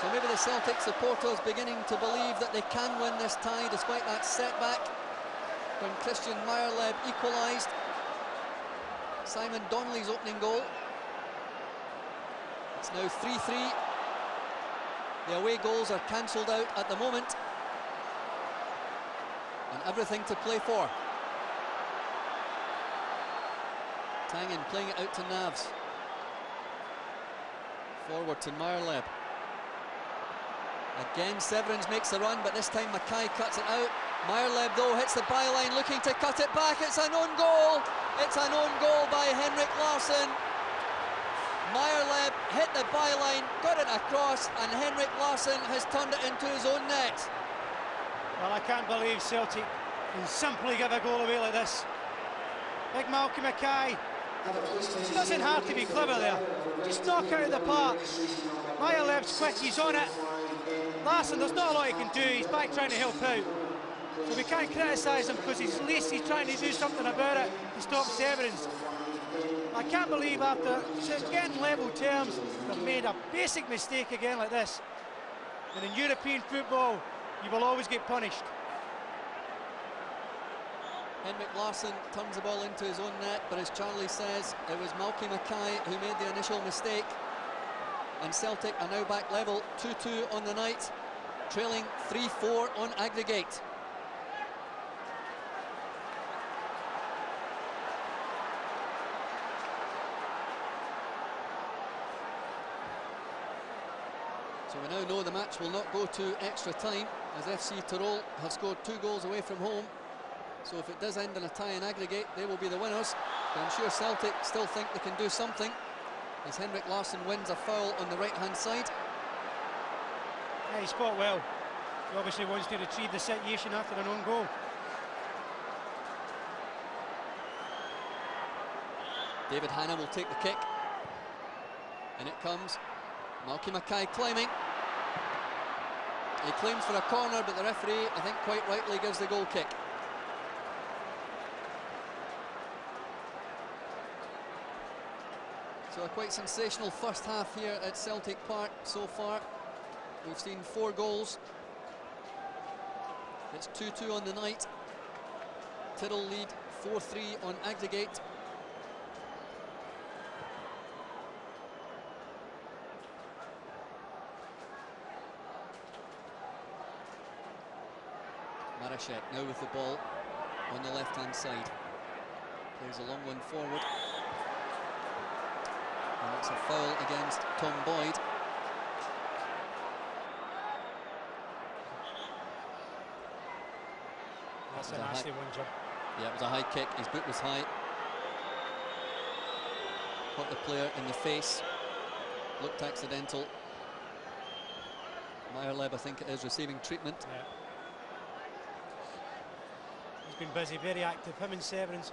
So maybe the Celtic supporters beginning to believe that they can win this tie despite that setback when Christian Meyerleb equalised. Simon Donnelly's opening goal. It's now 3-3. The away goals are cancelled out at the moment. And everything to play for. Tangen playing it out to Navs. Forward to Meyerleb. Again, Severins makes the run, but this time Mackay cuts it out. Meyerleb, though, hits the byline, looking to cut it back. It's an own goal. It's an own goal by Henrik Larsson. Meyerleb hit the byline, got it across, and Henrik Larsson has turned it into his own net. Well, I can't believe Celtic can simply give a goal away like this. Big Malky Mackay. It doesn't have to be clever there. Just knock it out of the park. Meyerleb's quick, he's on it. Larsson, there's not a lot he can do. He's back trying to help out. So we can't criticise him because at least he's trying to do something about it to stop Severins. I can't believe after getting level terms, they've made a basic mistake again like this. And in European football, you will always get punished. Henrik Larsson turns the ball into his own net, but as Charlie says, it was Malky Mackay who made the initial mistake. And Celtic are now back level, 2-2 on the night, trailing 3-4 on aggregate. So we now know the match will not go to extra time, as FC Tirol have scored 2 goals away from home. So if it does end in a tie in aggregate, they will be the winners. But I'm sure Celtic still think they can do something, as Henrik Larsson wins a foul on the right-hand side. Yeah, he fought well. He obviously wants to retrieve the situation after an own goal. David Hanna will take the kick. And it comes. Malky Mackay climbing. He claims for a corner, but the referee, I think quite rightly, gives the goal kick. So a quite sensational first half here at Celtic Park so far. We've seen 4 goals. It's 2-2 on the night. Tirol lead 4-3 on aggregate. Marashek now with the ball on the left-hand side. Plays a long one forward. And it's a foul against Tom Boyd. That's a nasty one, Jim. Yeah, it was a high kick. His boot was high. Caught the player in the face. Looked accidental. Meyerleb, I think it is, receiving treatment. Yeah. He's been busy, very active. Him and Severins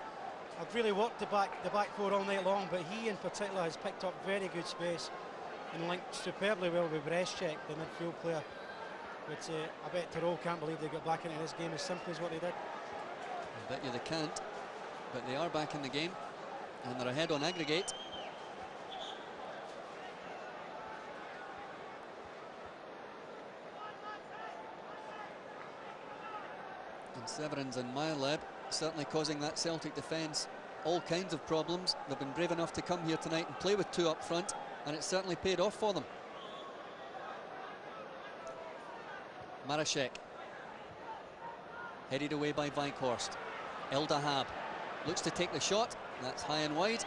have really worked the back 4 all night long, but he in particular has picked up very good space and linked superbly well with Breschek, the midfield player. But I bet Tirol can't believe they got back into this game as simply as what they did. I bet you they can't, but they are back in the game and they're ahead on aggregate. And Severins and Meyerleb certainly causing that Celtic defence all kinds of problems. They've been brave enough to come here tonight and play with 2 up front, and it's certainly paid off for them. Marashek headed away by Weighorst. El Dahab looks to take the shot. That's high and wide.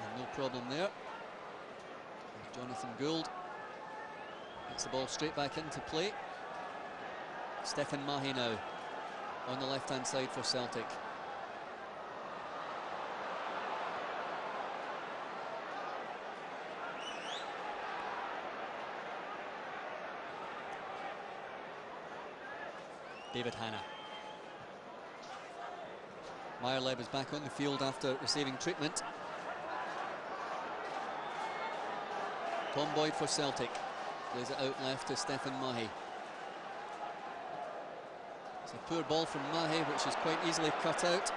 And no problem there. There's Jonathan Gould. Gets the ball straight back into play. Stefan Mahe now on the left-hand side for Celtic. David Hanna. Meyerleb is back on the field after receiving treatment. Tom Boyd for Celtic. Plays it out left to Stefan Mahe. It's a poor ball from Mahe, which is quite easily cut out.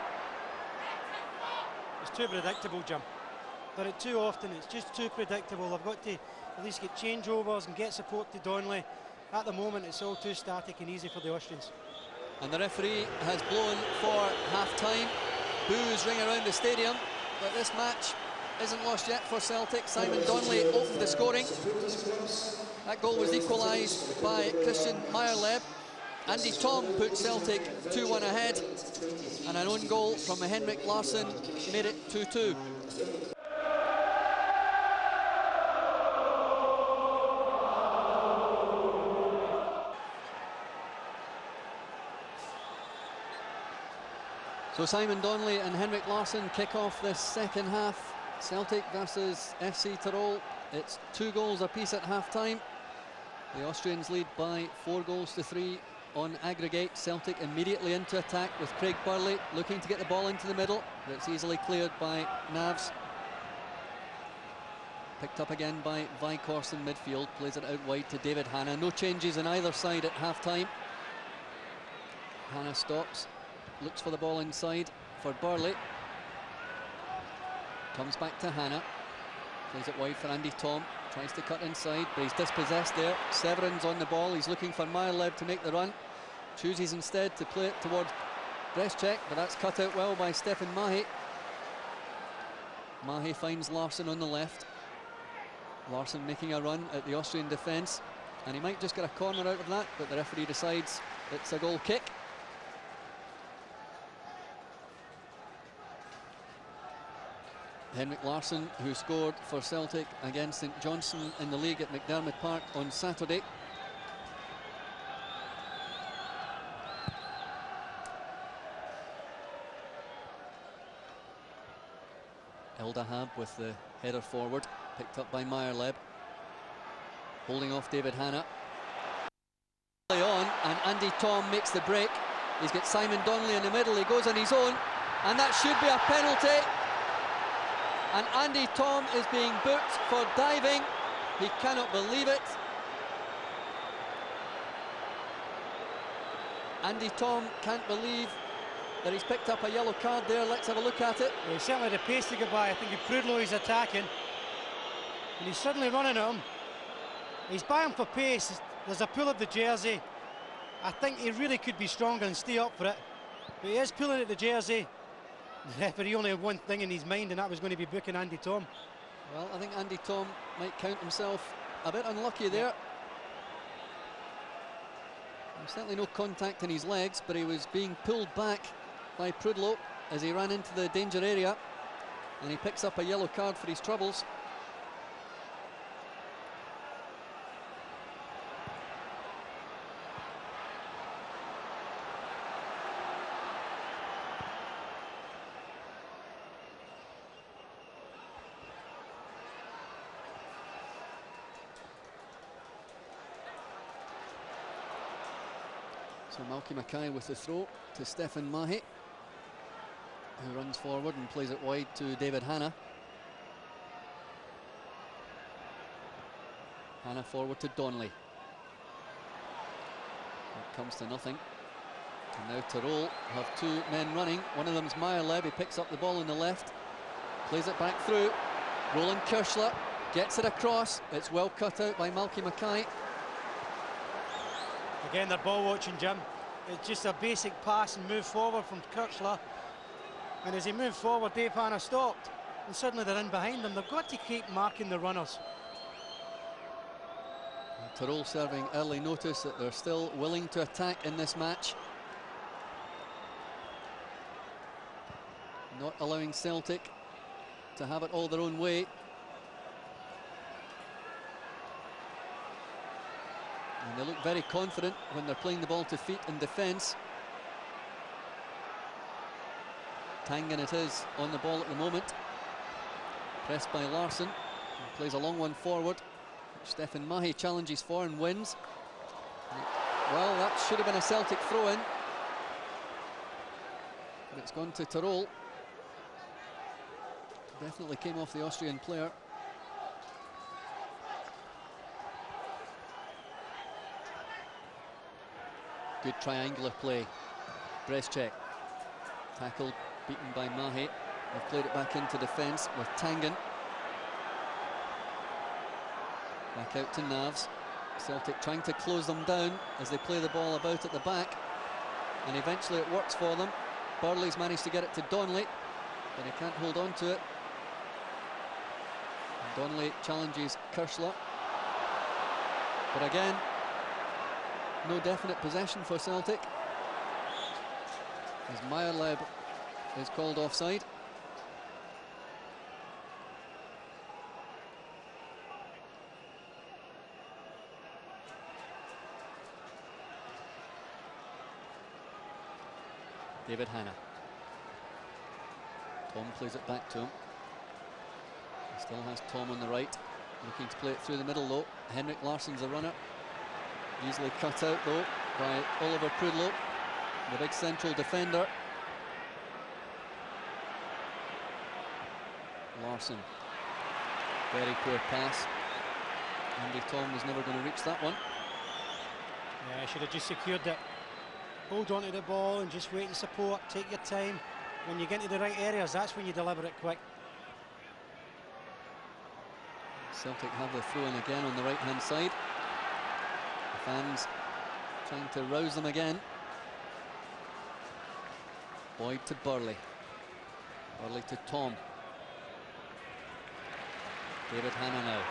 It's too predictable, Jim. Done it too often, it's just too predictable. I've got to at least get changeovers and get support to Donnelly. At the moment, it's all too static and easy for the Austrians. And the referee has blown for half-time. Boos ring around the stadium, but this match isn't lost yet for Celtic. Simon Donnelly opened the scoring. That goal was equalised by Christian Meyerleb. Andy Tom put Celtic 2-1 ahead, and an own goal from Henrik Larsson made it 2-2. So Simon Donnelly and Henrik Larsson kick off this second half. Celtic versus FC Tirol. It's 2 goals apiece at half-time. The Austrians lead by 4 goals to 3 on aggregate. Celtic immediately into attack with Craig Burley looking to get the ball into the middle, but it's easily cleared by Navs. Picked up again by Weghorst in midfield, plays it out wide to David Hanna. No changes on either side at half-time. Hanna stops, looks for the ball inside for Burley. Comes back to Hanna, plays it wide for Andy Tom, tries to cut inside, but he's dispossessed there. Severin's on the ball, he's looking for Meyerleb to make the run. Chooses instead to play it towards Breschek, but that's cut out well by Stefan Mahe. Mahe finds Larsson on the left. Larsson making a run at the Austrian defence, and he might just get a corner out of that, but the referee decides it's a goal kick. Henrik Larsson, who scored for Celtic against St Johnstone in the league at McDermott Park on Saturday. El Dahab with the header forward, picked up by Meyerleb. Holding off David Hanna. On, and Andy Tom makes the break. He's got Simon Donnelly in the middle, he goes on his own, and that should be a penalty. And Andy Tom is being booked for diving. He cannot believe it. Andy Tom can't believe that he's picked up a yellow card there. Let's have a look at it. Well, he's certainly the pace to get by. I think Prudlow is attacking, and he's suddenly running at him. He's by him for pace. There's a pull of the jersey. I think he really could be stronger and stay up for it, but he is pulling at the jersey. The referee only had one thing in his mind, and that was going to be booking Andy Tom. Well, I think Andy Tom might count himself a bit unlucky there. There's certainly no contact in his legs, but he was being pulled back by Prudlow as he ran into the danger area, and he picks up a yellow card for his troubles. So Malky Mackay with the throw to Stefan Mahe, who runs forward and plays it wide to David Hanna. Hanna forward to Donnelly. It comes to nothing. And now Tirol have 2 men running. One of them's Meyerleb. He picks up the ball on the left, plays it back through. Roland Kirschler gets it across. It's well cut out by Malky Mackay. Again, they're ball watching, Jim. It's just a basic pass and move forward from Kirchler. And as he moved forward, Dave Hanna stopped, and suddenly they're in behind them. They've got to keep marking the runners. And Tirol serving early notice that they're still willing to attack in this match. Not allowing Celtic to have it all their own way. And they look very confident when they're playing the ball to feet in defence. Tangen it is on the ball at the moment. Pressed by Larsson. He plays a long one forward, which Stefan Mahe challenges for and wins. Well, that should have been a Celtic throw-in, but it's gone to Tirol. Definitely came off the Austrian player. Good triangular play. Breschek tackled, beaten by Mahe. They've played it back into defence with Tangen. Back out to Navs. Celtic trying to close them down as they play the ball about at the back, and eventually it works for them. Burley's managed to get it to Donnelly, but he can't hold on to it. And Donnelly challenges Kersler, but again, no definite possession for Celtic, as Meyerleb is called offside. David Hanna. Tom plays it back to him. He still has Tom on the right, looking to play it through the middle though. Henrik Larsson's the runner. Easily cut out though by Oliver Prudlow, the big central defender. Larsson, very poor pass. Andy Tom was never going to reach that one. Yeah, should have just secured it. Hold on to the ball and just wait and support. Take your time. When you get into the right areas, that's when you deliver it quick. Celtic have the throw-in again on the right-hand side. The fans trying to rouse them again. Boyd to Burley. Burley to Tom. David Hanna now.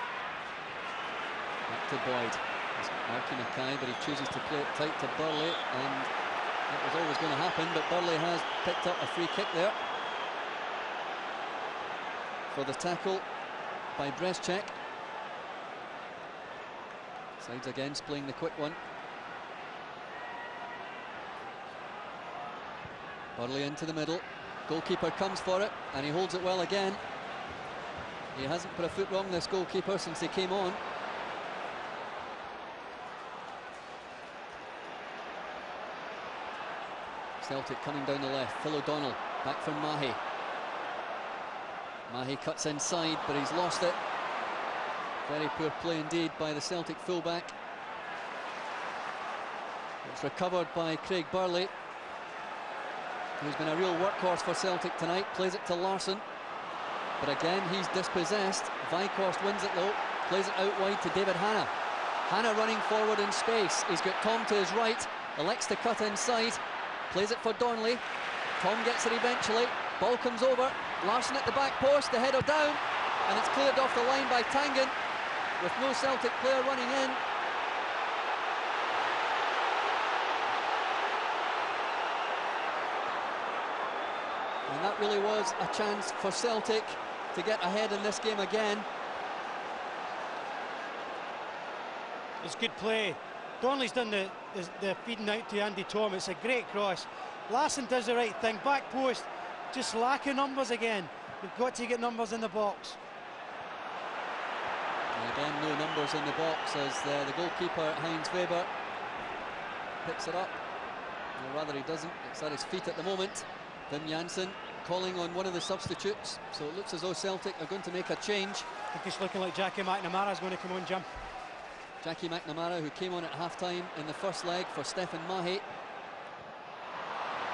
Back to Boyd. It's Marky Mackay, but he chooses to play it tight to Burley, and that was always going to happen, but Burley has picked up a free kick there for the tackle by Breschek. Sides against, playing the quick one. Burley into the middle. Goalkeeper comes for it, and he holds it well again. He hasn't put a foot wrong, this goalkeeper, since he came on. Celtic coming down the left. Phil O'Donnell back from Mahe. Mahe cuts inside, but he's lost it. Very poor play indeed by the Celtic fullback. It's recovered by Craig Burley, who's been a real workhorse for Celtic tonight. Plays it to Larsson, but again he's dispossessed. Weghorst wins it though, plays it out wide to David Hanna. Hanna running forward in space. He's got Tom to his right, elects to cut inside. Plays it for Donnelly. Tom gets it eventually. Ball comes over. Larsson at the back post. The header down. And it's cleared off the line by Tangen, with no Celtic player running in. And that really was a chance for Celtic to get ahead in this game again. It's good play. Donnelly's done the feeding out to Andy Tom. It's a great cross. Larsson does the right thing. Back post, just lacking numbers again. We've got to get numbers in the box. And again, no numbers in the box as the goalkeeper, Heinz Weber, picks it up. Or rather, he doesn't. It's at his feet at the moment. Wim Janssen calling on one of the substitutes. So it looks as though Celtic are going to make a change. I think it's looking like Jackie McNamara's going to come on, Jim. Jackie McNamara, who came on at half-time in the first leg for Stephen Mahe.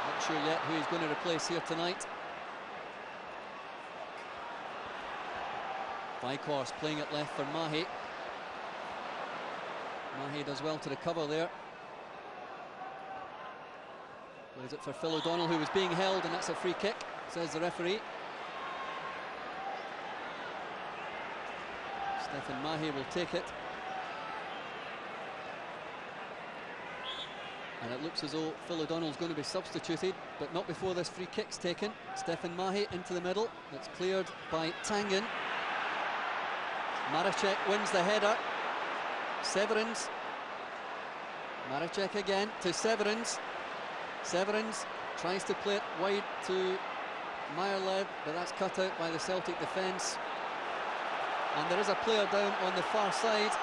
Not sure yet who he's going to replace here tonight. Weghorst playing it left for Mahe. Mahe does well to recover there. Plays it for Phil O'Donnell, who was being held, and that's a free kick, says the referee. Stephen Mahe will take it. And it looks as though Phil O'Donnell's going to be substituted, but not before this free kick's taken. Stephen Mahe into the middle. It's cleared by Tangen. Maracek wins the header. Severins. Maracek again to Severins. Severins tries to play it wide to Meyerleb, but that's cut out by the Celtic defence. And there is a player down on the far side,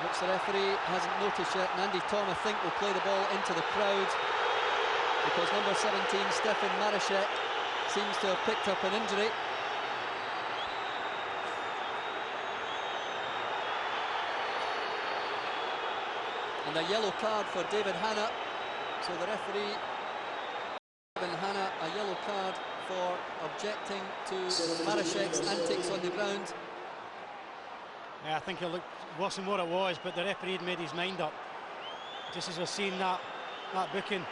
which the referee hasn't noticed yet. And Andy Tom, I think, will play the ball into the crowd, because number 17, Stefan Maracek, seems to have picked up an injury. And a yellow card for David Hanna. So the referee giving Hannah a yellow card for objecting to Marashek's antics on the ground. Yeah, I think it looked worse than what it was, but the referee had made his mind up. Just as we're seeing that booking,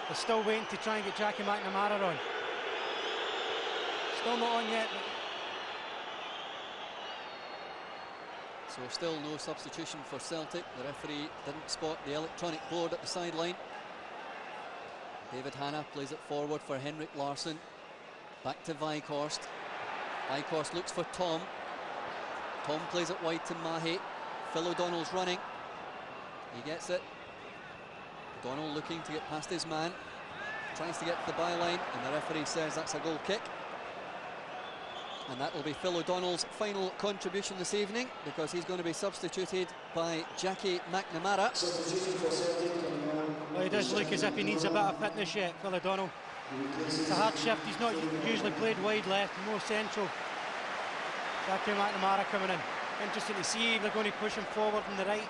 they're still waiting to try and get Jackie McNamara on. Still not on yet. So still no substitution for Celtic. The referee didn't spot the electronic board at the sideline. David Hannah plays it forward for Henrik Larsson. Back to Weighorst. Weighorst looks for Tom. Tom plays it wide to Mahe. Phil O'Donnell's running. He gets it. O'Donnell looking to get past his man. Tries to get to the byline, and the referee says that's a goal kick. And that will be Phil O'Donnell's final contribution this evening, because he's going to be substituted by Jackie McNamara. Well, he does look as if he needs a bit of fitness yet, Phil O'Donnell. It's a hard shift. He's not usually played wide left, more central. Jackie McNamara coming in. Interesting to see if they're going to push him forward from the right.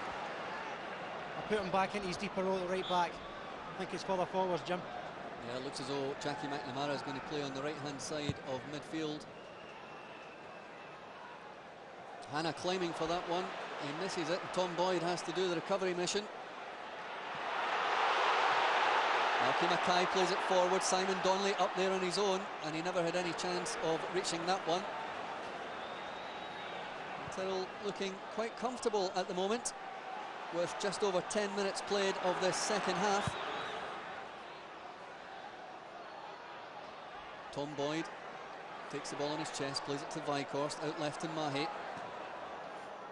I'll put him back into his deeper role at right back. I think it's further forwards, Jim. Yeah, it looks as though Jackie McNamara is going to play on the right-hand side of midfield. Hannah climbing for that one. He misses it, and Tom Boyd has to do the recovery mission. Malky Mackay plays it forward. Simon Donnelly up there on his own, and he never had any chance of reaching that one. Tirol looking quite comfortable at the moment, with just over 10 minutes played of this second half. Tom Boyd takes the ball on his chest, plays it to Weighorst, out left to Mahe.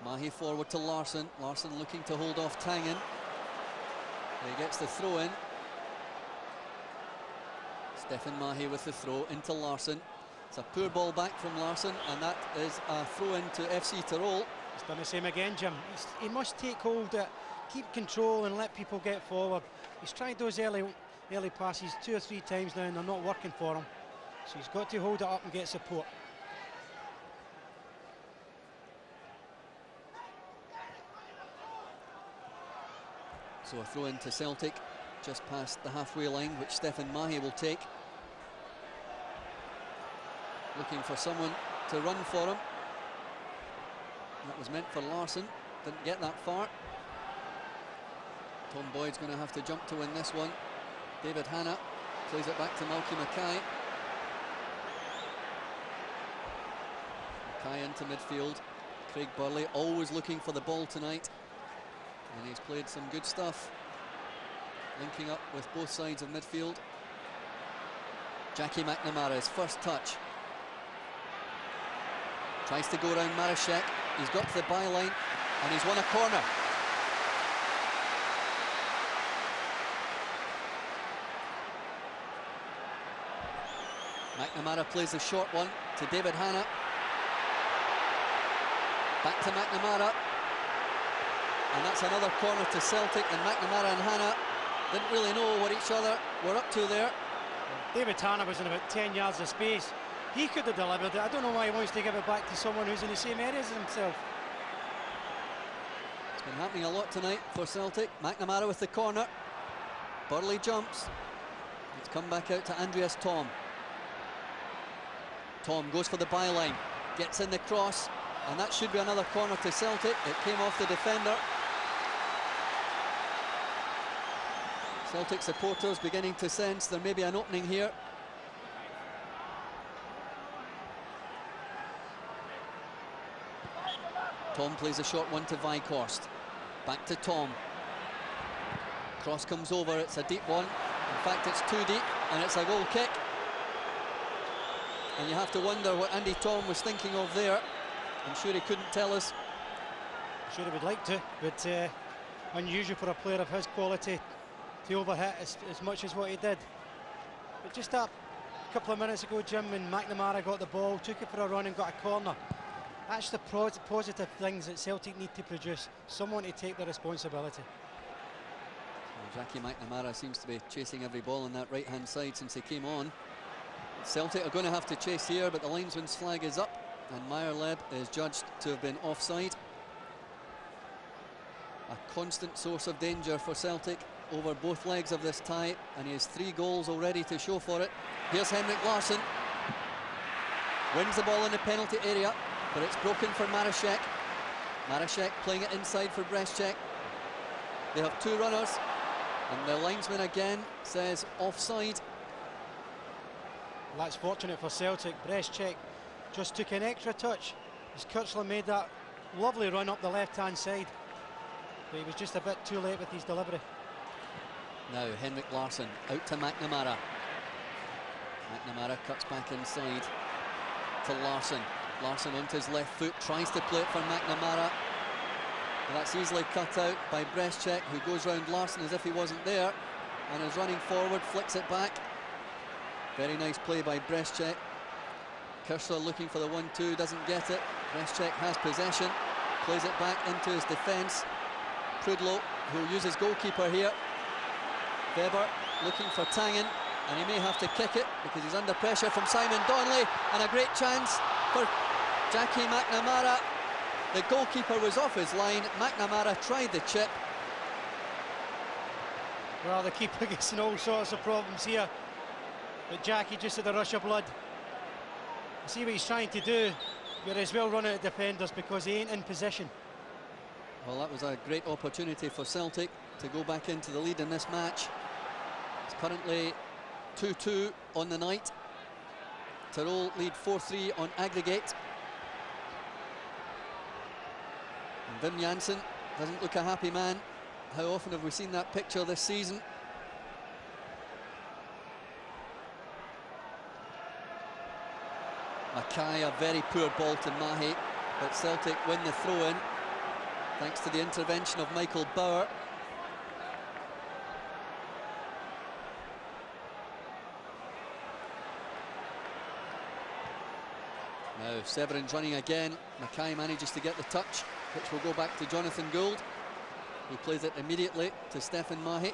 Mahe forward to Larsson. Larsson looking to hold off Tangen. He gets the throw in. Stefan Mahe with the throw into Larsson. It's a poor ball back from Larsson, and that is a throw in to FC Tirol. He's done the same again, Jim. He must take hold, keep control and let people get forward. He's tried those early passes 2 or 3 times now, and they're not working for him. So he's got to hold it up and get support. So a throw in to Celtic, just past the halfway line, which Stefan Mahe will take. Looking for someone to run for him. That was meant for Larsson, didn't get that far. Tom Boyd's going to have to jump to win this one. David Hannah plays it back to Malky Mackay. Mackay into midfield. Craig Burley always looking for the ball tonight, and he's played some good stuff, linking up with both sides of midfield. Jackie McNamara's first touch. Tries to go around Marashek. He's got to the byline, and he's won a corner. McNamara plays the short one to David Hannah. Back to McNamara. And that's another corner to Celtic, and McNamara and Hannah didn't really know what each other were up to there. David Hannah was in about 10 yards of space. He could have delivered it. I don't know why he wants to give it back to someone who's in the same area as himself. It's been happening a lot tonight for Celtic. McNamara with the corner. Burley jumps. It's come back out to Andreas Tom. Tom goes for the byline, gets in the cross, and that should be another corner to Celtic. It came off the defender. Celtic supporters beginning to sense there may be an opening here. Tom plays a short one to Weighorst. Back to Tom. Cross comes over, it's a deep one. In fact, it's too deep, and it's a goal kick. And you have to wonder what Andy Tom was thinking of there. I'm sure he couldn't tell us. I'm sure he would like to, but unusual for a player of his quality to overhit as much as what he did. But just a couple of minutes ago, Jim, when McNamara got the ball, took it for a run and got a corner. That's the positive things that Celtic need to produce. Someone to take the responsibility. Well, Jackie McNamara seems to be chasing every ball on that right-hand side since he came on. Celtic are going to have to chase here, but the linesman's flag is up, and Meyerleb is judged to have been offside. A constant source of danger for Celtic over both legs of this tie, and he has 3 goals already to show for it. Here's Henrik Larsson. Wins the ball in the penalty area, but it's broken for Marashek. Marashek playing it inside for Brezcek. They have 2 runners, and the linesman again says offside. Well, that's fortunate for Celtic. Brezcek just took an extra touch as Kurtzler made that lovely run up the left-hand side, but he was just a bit too late with his delivery. Now Henrik Larsson out to McNamara. McNamara cuts back inside to Larsson. Larsson onto his left foot, tries to play it for McNamara. But that's easily cut out by Brezcek, who goes round Larsson as if he wasn't there and is running forward, flicks it back. Very nice play by Brezcek. Kurtzler looking for the 1-2, doesn't get it. Brezcek has possession, plays it back into his defence. Prudlow, who'll use his goalkeeper here. Weber looking for Tangen, and he may have to kick it because he's under pressure from Simon Donnelly, and a great chance for Jackie McNamara. The goalkeeper was off his line. McNamara tried the chip. Well, the keeper gets in all sorts of problems here, but Jackie just had a rush of blood. See what he's trying to do, but as well run out of defenders because he ain't in position. Well, that was a great opportunity for Celtic to go back into the lead in this match. It's currently 2-2 on the night. Tirol lead 4-3 on aggregate. And Wim Jansen doesn't look a happy man. How often have we seen that picture this season? Mackay, a very poor ball to Mahi, but Celtic win the throw-in thanks to the intervention of Michael Bauer. Now Severin's running again. Mackay manages to get the touch, which will go back to Jonathan Gould, who plays it immediately to Stefan Mahi.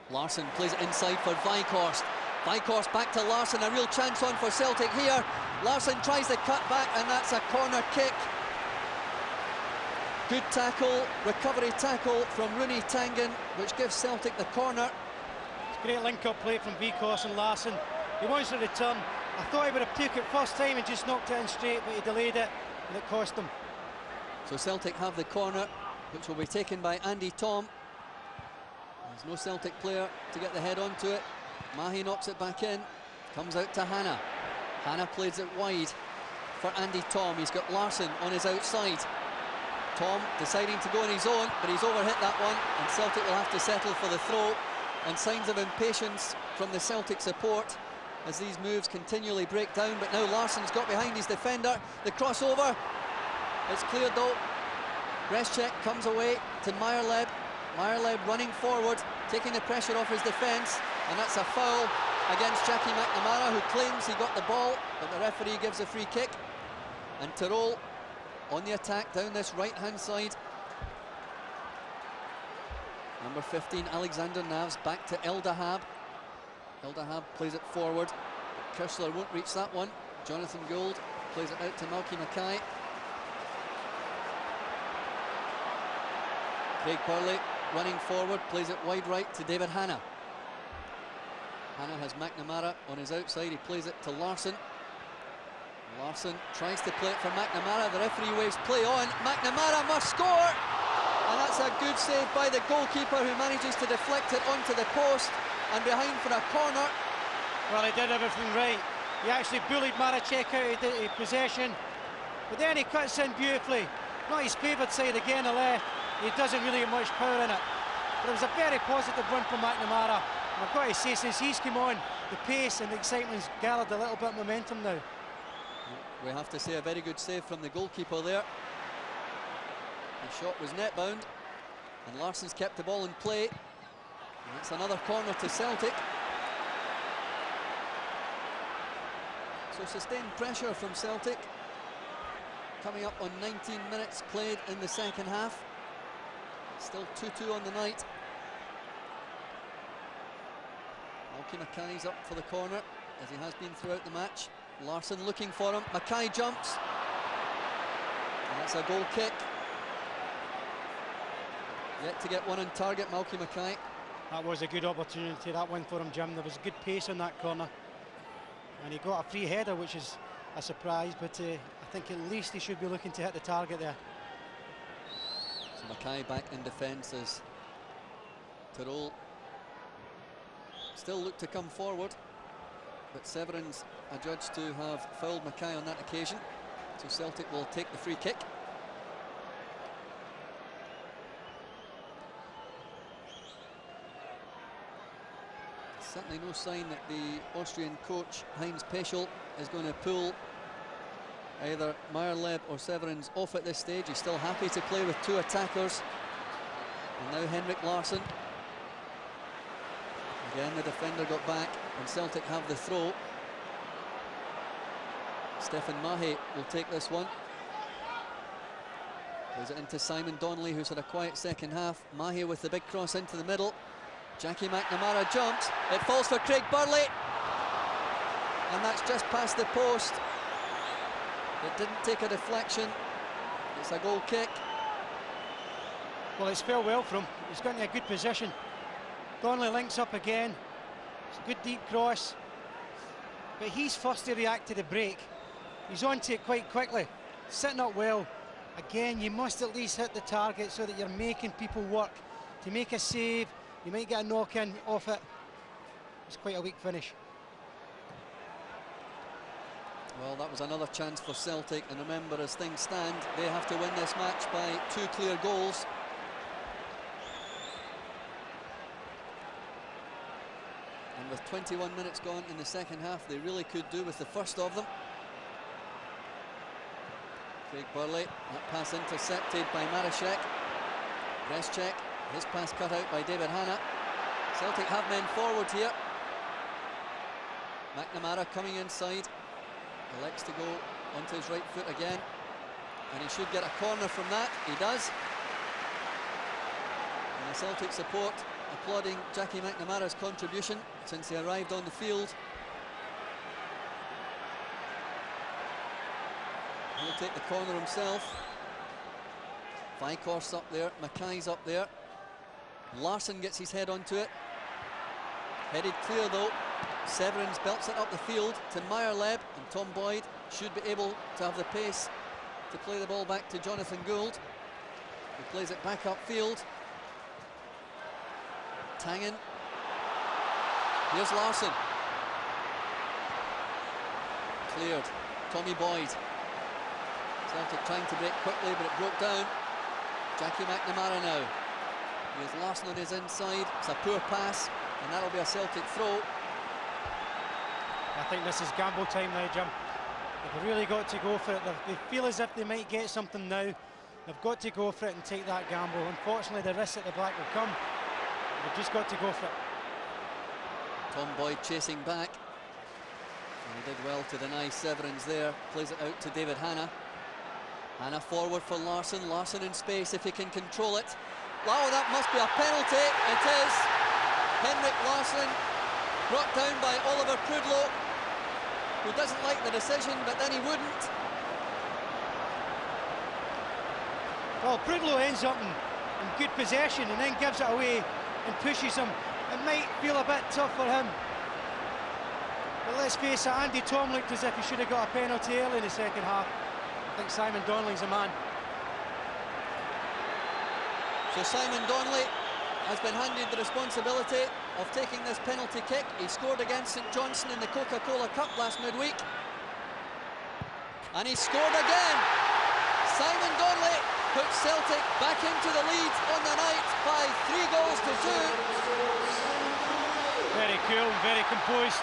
Larsson plays it inside for Weghorst. Weghorst back to Larsson, a real chance on for Celtic here. Larsson tries the cut back, and that's a corner kick. Good tackle, recovery tackle from Rooney Tangen, which gives Celtic the corner. It's a great link-up play from Weghorst and Larsson. He wants to return. I thought he would have took it first time and just knocked it in straight, but he delayed it, and it cost him. So Celtic have the corner, which will be taken by Andy Tom. There's no Celtic player to get the head onto it. Mahi knocks it back in, comes out to Hanna. Hanna plays it wide for Andy Tom. He's got Larsson on his outside. Tom deciding to go on his own, but he's overhit that one, and Celtic will have to settle for the throw. And signs of impatience from the Celtic support as these moves continually break down. But now Larsson's got behind his defender. The crossover, it's cleared though. Brezcek comes away to Meyerleb. Meyerleb running forward, taking the pressure off his defence, and that's a foul against Jackie McNamara, who claims he got the ball, but the referee gives a free kick. And Tirol on the attack down this right-hand side. Number 15, Alexander Navs, back to El Dahab. El Dahab plays it forward. Kurtzler won't reach that one. Jonathan Gould plays it out to Malky Mackay. Craig Burley running forward, plays it wide right to David Hanna. Hanna has McNamara on his outside, he plays it to Larsson. Larsson tries to play it for McNamara, the referee waves play on. McNamara must score! And that's a good save by the goalkeeper, who manages to deflect it onto the post and behind for a corner. Well, he did everything right. He actually bullied Marashek out of possession, but then he cuts in beautifully. Not his favoured side again, the left. He doesn't really have much power in it. But it was a very positive run from McNamara. And I've got to say, since he's come on, the pace and the excitement's gathered a little bit of momentum now. We have to say a very good save from the goalkeeper there. The shot was net bound, and Larsson's kept the ball in play. And it's another corner to Celtic. So sustained pressure from Celtic. Coming up on 19 minutes played in the second half. Still 2-2 on the night. Malky Mackay's up for the corner, as he has been throughout the match. Larsson looking for him. Mackay jumps. And that's a goal kick. Yet to get one on target, Malky Mackay. That was a good opportunity, that one for him, Jim. There was good pace on that corner. And he got a free header, which is a surprise, but I think at least he should be looking to hit the target there. So Mackay back in defence as Tirol still look to come forward, but Severin's adjudged to have fouled Mackay on that occasion, so Celtic will take the free kick. Certainly no sign that the Austrian coach Heinz Peschel is going to pull either Meyerleb or Severins off at this stage. He's still happy to play with two attackers. And now Henrik Larsson. Again, the defender got back, and Celtic have the throw. Stefan Mahe will take this one. Plays it into Simon Donnelly, who's had a quiet second half. Mahe with the big cross into the middle. Jackie McNamara jumps. It falls for Craig Burley. And that's just past the post. It didn't take a deflection. It's a goal kick. Well, it's fell well from him. He's got in a good position. Donnelly links up again. It's a good deep cross. But he's first to react to the break. He's on to it quite quickly. Sitting up well. Again, you must at least hit the target so that you're making people work. To make a save, you might get a knock-in off it. It's quite a weak finish. Well, that was another chance for Celtic, and remember, as things stand, they have to win this match by 2 clear goals. And with 21 minutes gone in the second half, they really could do with the first of them. Craig Burley, that pass intercepted by Marashek. Reschek, his pass cut out by David Hanna. Celtic have men forward here. McNamara coming inside. Elects to go onto his right foot again. And he should get a corner from that. He does. And the Celtic support applauding Jackie McNamara's contribution since he arrived on the field. He'll take the corner himself. Vikor's up there, Mackay's up there. Larsson gets his head onto it. Headed clear though. Severins belts it up the field to Meyerleb, and Tom Boyd should be able to have the pace to play the ball back to Jonathan Gould, who plays it back upfield. Tangen. Here's Larsson. Cleared. Tommy Boyd. Celtic trying to break quickly, but it broke down. Jackie McNamara now. Here's Larsson on his inside. It's a poor pass, and that'll be a Celtic throw. I think this is gamble time now, Jim. They've really got to go for it. They feel as if they might get something now. They've got to go for it and take that gamble. Unfortunately, the risk at the back will come. They've just got to go for it. Tom Boyd chasing back. And he did well to deny Severins there. Plays it out to David Hanna. Hanna forward for Larsson. Larsson in space if he can control it. Wow, that must be a penalty. It is. Henrik Larsson brought down by Oliver Prudlow, who doesn't like the decision, but then he wouldn't. Well, Prudlow ends up in good possession and then gives it away and pushes him. It might feel a bit tough for him. But let's face it, Andy Tom looked as if he should have got a penalty early in the second half. I think Simon Donnelly's the man. So Simon Donnelly has been handed the responsibility of taking this penalty kick. He scored against St Johnstone in the Coca-Cola Cup last midweek. And he scored again. Simon Donnelly puts Celtic back into the lead on the night by 3 goals to 2. Very cool, very composed.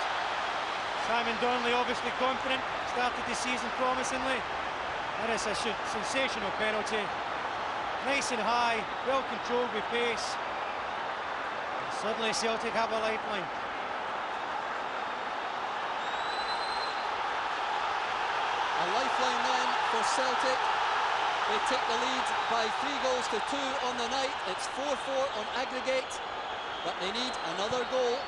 Simon Donnelly obviously confident, started the season promisingly. And it's a sensational penalty. Nice and high, well controlled with pace. Suddenly Celtic have a lifeline. A lifeline then for Celtic. They take the lead by 3 goals to 2 on the night. It's 4-4 on aggregate, but they need another goal.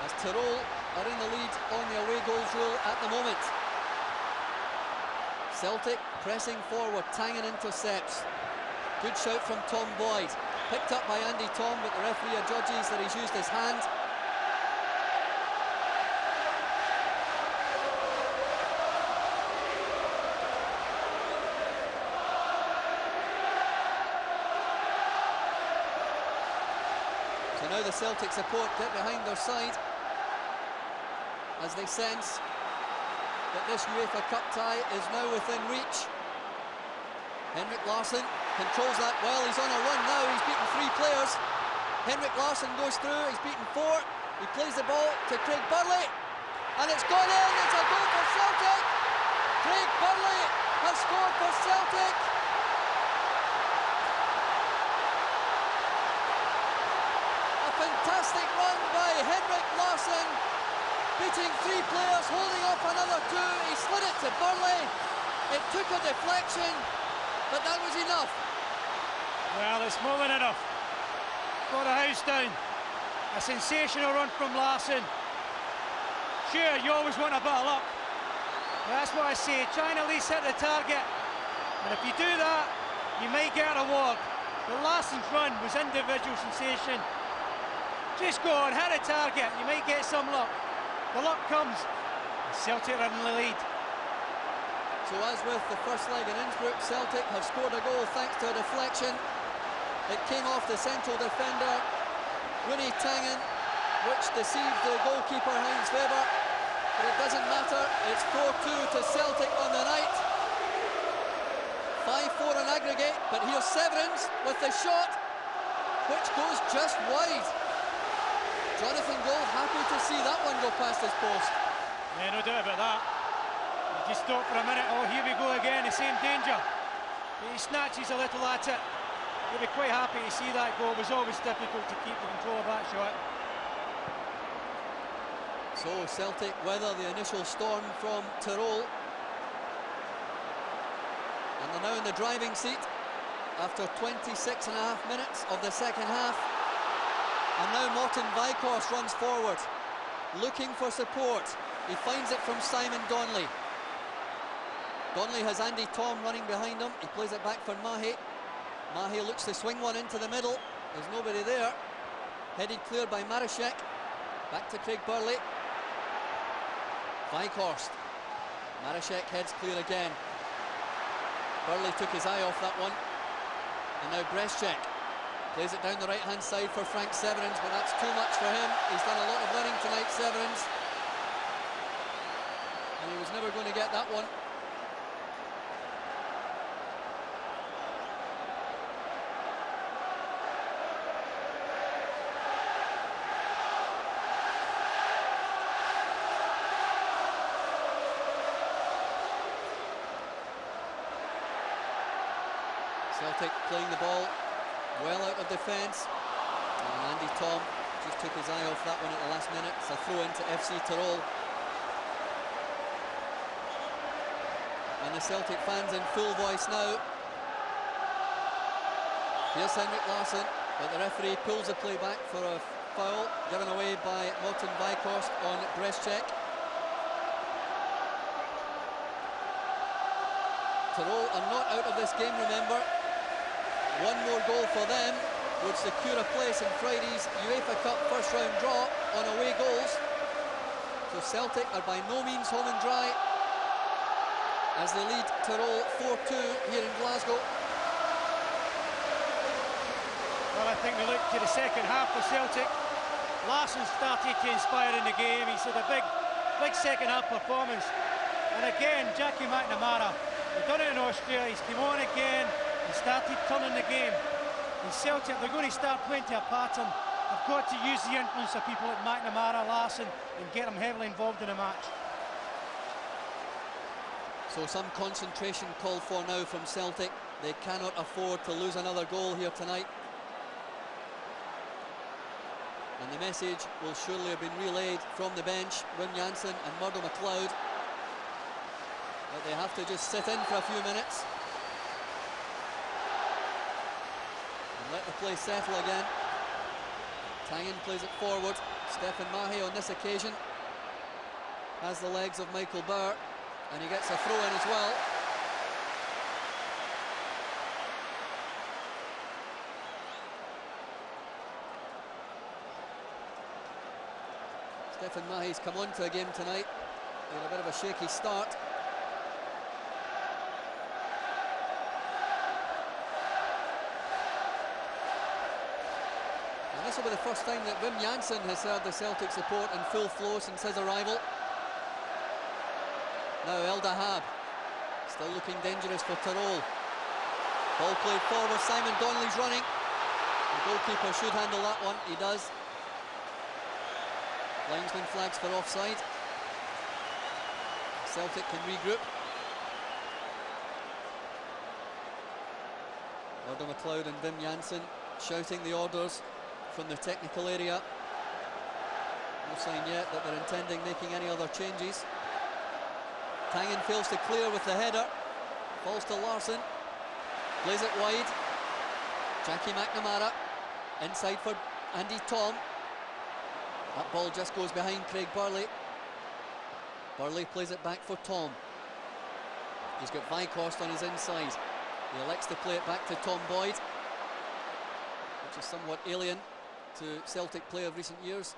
As Tirol are in the lead on the away goals rule at the moment. Celtic pressing forward, Tangen intercepts. Good shout from Tom Boyd. Picked up by Andy Tom, but the referee adjudges that he's used his hand. So now the Celtic support get behind their side as they sense that this UEFA Cup tie is now within reach. Henrik Larsson controls that well. He's on a run now. He's beaten 3 players. Henrik Larsson goes through. He's beaten 4. He plays the ball to Craig Burley, and it's gone in. It's a goal for Celtic. Craig Burley has scored for Celtic. A fantastic run by Henrik Larsson, beating 3 players, holding off another 2. He slid it to Burley. It took a deflection, but that was enough. Well, it's more than enough. Got a house down. A sensational run from Larsson. Sure, you always want a bit of luck. But that's what I say, try and at least hit the target. And if you do that, you might get a reward. But Larsson's run was individual sensation. Just go on, hit a target, you might get some luck. The luck comes. Celtic are in the lead. So as with the first leg in Innsbruck, Celtic have scored a goal thanks to a deflection. It came off the central defender, Winnie Tangen, which deceived the goalkeeper, Heinz Weber. But it doesn't matter, it's 4-2 to Celtic on the night. 5-4 on aggregate, but here's Severins with the shot, which goes just wide. Jonathan Gold happy to see that one go past his post. Yeah, no doubt about that. He just stopped for a minute. Oh, here we go again, the same danger. He snatches a little at it. He'll be quite happy to see that goal. It was always difficult to keep the control of that shot. So Celtic weather the initial storm from Tirol. And they're now in the driving seat after 26.5 minutes of the second half. And now Morten Weghorst runs forward, looking for support. He finds it from Simon Donnelly. Donnelly has Andy Tom running behind him. He plays it back for Mahe. Mahe looks to swing one into the middle. There's nobody there. Headed clear by Marashek. Back to Craig Burley. Weghorst. Marashek heads clear again. Burley took his eye off that one. And now Brezcek plays it down the right-hand side for Frank Severins, but that's too much for him. He's done a lot of running tonight, Severins. And he was never going to get that one. Celtic playing the ball well out of defence, and Andy Tom just took his eye off that one at the last minute. It's a throw into FC Tirol, and the Celtic fans in full voice now. Here's Henrik Larsson, but the referee pulls the play back for a foul given away by Morten Weghorst on Brezcek. Tirol are not out of this game, remember. One more goal for them would secure a place in Friday's UEFA Cup first round draw on away goals. So Celtic are by no means home and dry as they lead Tirol 4-2 here in Glasgow. Well, I think we look to the second half for Celtic. Larsson started to inspire in the game. He's had a big second half performance. And again, Jackie McNamara, he's done it in Australia, he's come on again. He started turning the game. In Celtic, they're going to start playing to a pattern. They've got to use the influence of people like McNamara, Larsson, and get them heavily involved in the match. So some concentration called for now from Celtic. They cannot afford to lose another goal here tonight. And the message will surely have been relayed from the bench, Wim Jansen and Murdo MacLeod, that they have to just sit in for a few minutes and let the play settle again. Tangen plays it forward. Stefan Mahe on this occasion has the legs of Michael Bauer, and he gets a throw in as well. Stefan Mahi's come on to a game tonight. He had a bit of a shaky start. And this will be the first time that Wim Jansen has heard the Celtic support in full flow since his arrival. Now El Dahab, still looking dangerous for Tirol. Ball played forward, Simon Donnelly's running. The goalkeeper should handle that one, he does. Linesman flags for offside. Celtic can regroup. Order McLeod and Wim Jansen shouting the orders from the technical area. No sign yet that they're intending making any other changes. Tangen fails to clear with the header. Falls to Larsson. Plays it wide. Jackie McNamara. Inside for Andy Tom. That ball just goes behind Craig Burley. Burley plays it back for Tom. He's got Vykost on his inside. He elects to play it back to Tom Boyd, which is somewhat alien to Celtic play of recent years.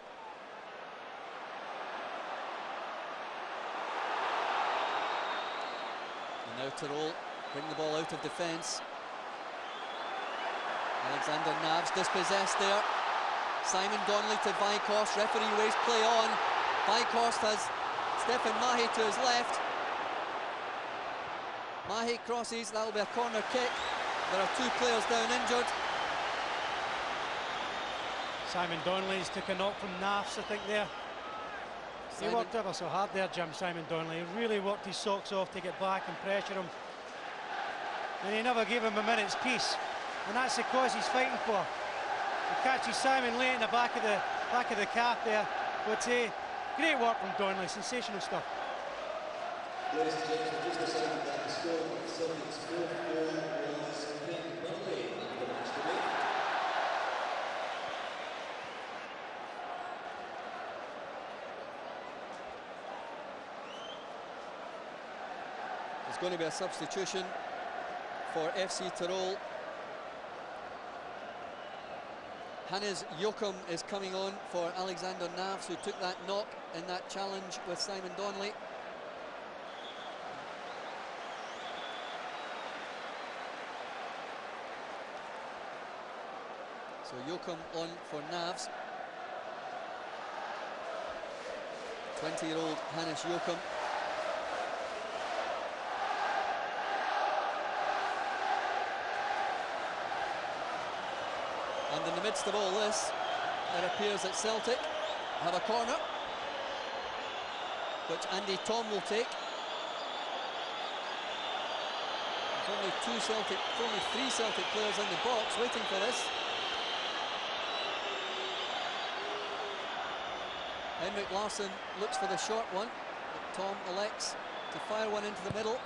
And now Tirol bring the ball out of defence. Alexander Navs dispossessed there. Simon Donnelly to Vykost. Referee waves play on. Vykost has Stefan Mahi to his left. Mahi crosses. That will be a corner kick. There are two players down injured. Simon Donnelly's took a knock from Nafs, I think, there. He worked ever so hard there, Jim, Simon Donnelly. He really worked his socks off to get back and pressure him. And he never gave him a minute's peace. And that's the cause he's fighting for. He catches Simon late in the back of the calf there. But great work from Donnelly, sensational stuff. Ladies and gentlemen, just a second that the score of Celtic's fourth goal was Craig Burley in the match today. There's going to be a substitution for FC Tirol. Hannes Jochum is coming on for Alexander Navs, who took that knock in that challenge with Simon Donnelly. So Jochum on for Navs. 20-year-old Hannes Jochum. And in the midst of all this, it appears that Celtic have a corner, which Andy Tom will take. There's only three Celtic players in the box waiting for this. Henrik Larsson looks for the short one, but Tom elects to fire one into the middle.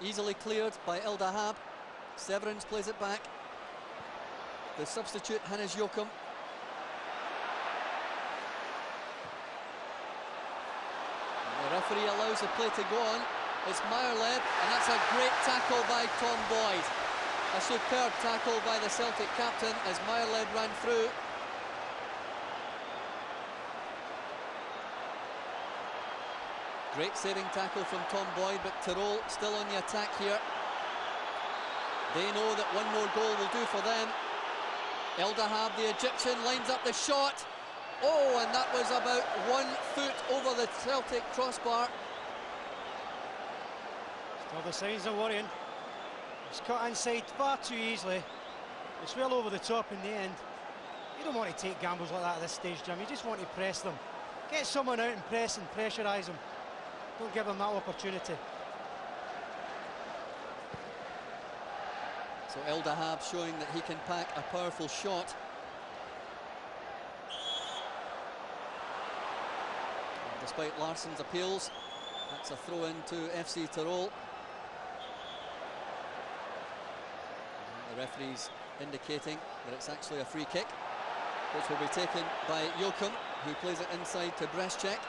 Easily cleared by El Dahab. Severance plays it back. The substitute, Hannes Jochum. The referee allows the play to go on. It's Meyerleb, and that's a great tackle by Tom Boyd. A superb tackle by the Celtic captain as Meyerleb ran through. Great saving tackle from Tom Boyd, but Tirol still on the attack here. They know that one more goal will do for them. El Dahab, the Egyptian, lines up the shot. Oh, and that was about 1 foot over the Celtic crossbar. Still the signs of worrying. He's cut inside far too easily. It's well over the top in the end. You don't want to take gambles like that at this stage, Jim. You just want to press them. Get someone out and press and pressurise them. Don't give them that opportunity. So El Dahab showing that he can pack a powerful shot. And despite Larsson's appeals, that's a throw in to FC Tirol. And the referee's indicating that it's actually a free kick, which will be taken by Jochum, who plays it inside to Brezcek.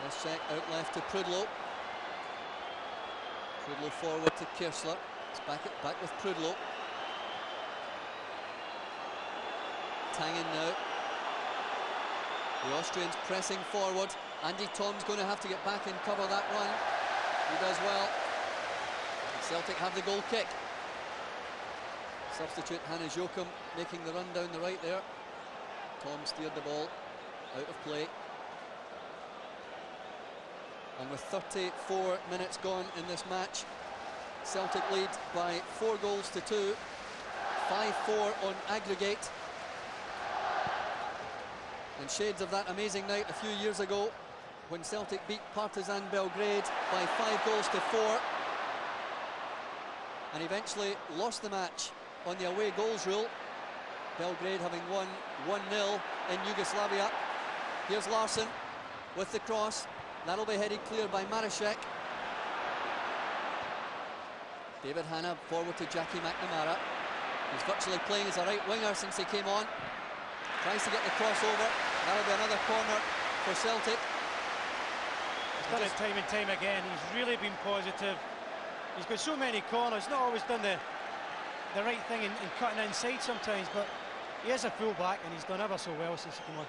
Brezcek out left to Prudlow. Prudlow forward to Kirsler. It's back with Prudlow. Tangen now. The Austrians pressing forward. Andy Tom's going to have to get back and cover that run. He does well. Celtic have the goal kick. Substitute Hannes Joachim making the run down the right there. Tom steered the ball out of play. And with 34 minutes gone in this match, Celtic lead by 4 goals to 2, 5-4 on aggregate. And shades of that amazing night a few years ago when Celtic beat Partizan Belgrade by 5 goals to 4 and eventually lost the match on the away goals rule, Belgrade having won 1-0 in Yugoslavia. Here's Larsson with the cross. That'll be headed clear by Marashek. David Hanna forward to Jackie McNamara. He's virtually playing as a right winger since he came on. Tries to get the crossover. That'll be another corner for Celtic. He's done it time and time again. He's really been positive. He's got so many corners. Not always done the right thing in cutting inside sometimes, but he is a full-back and he's done ever so well since he came on.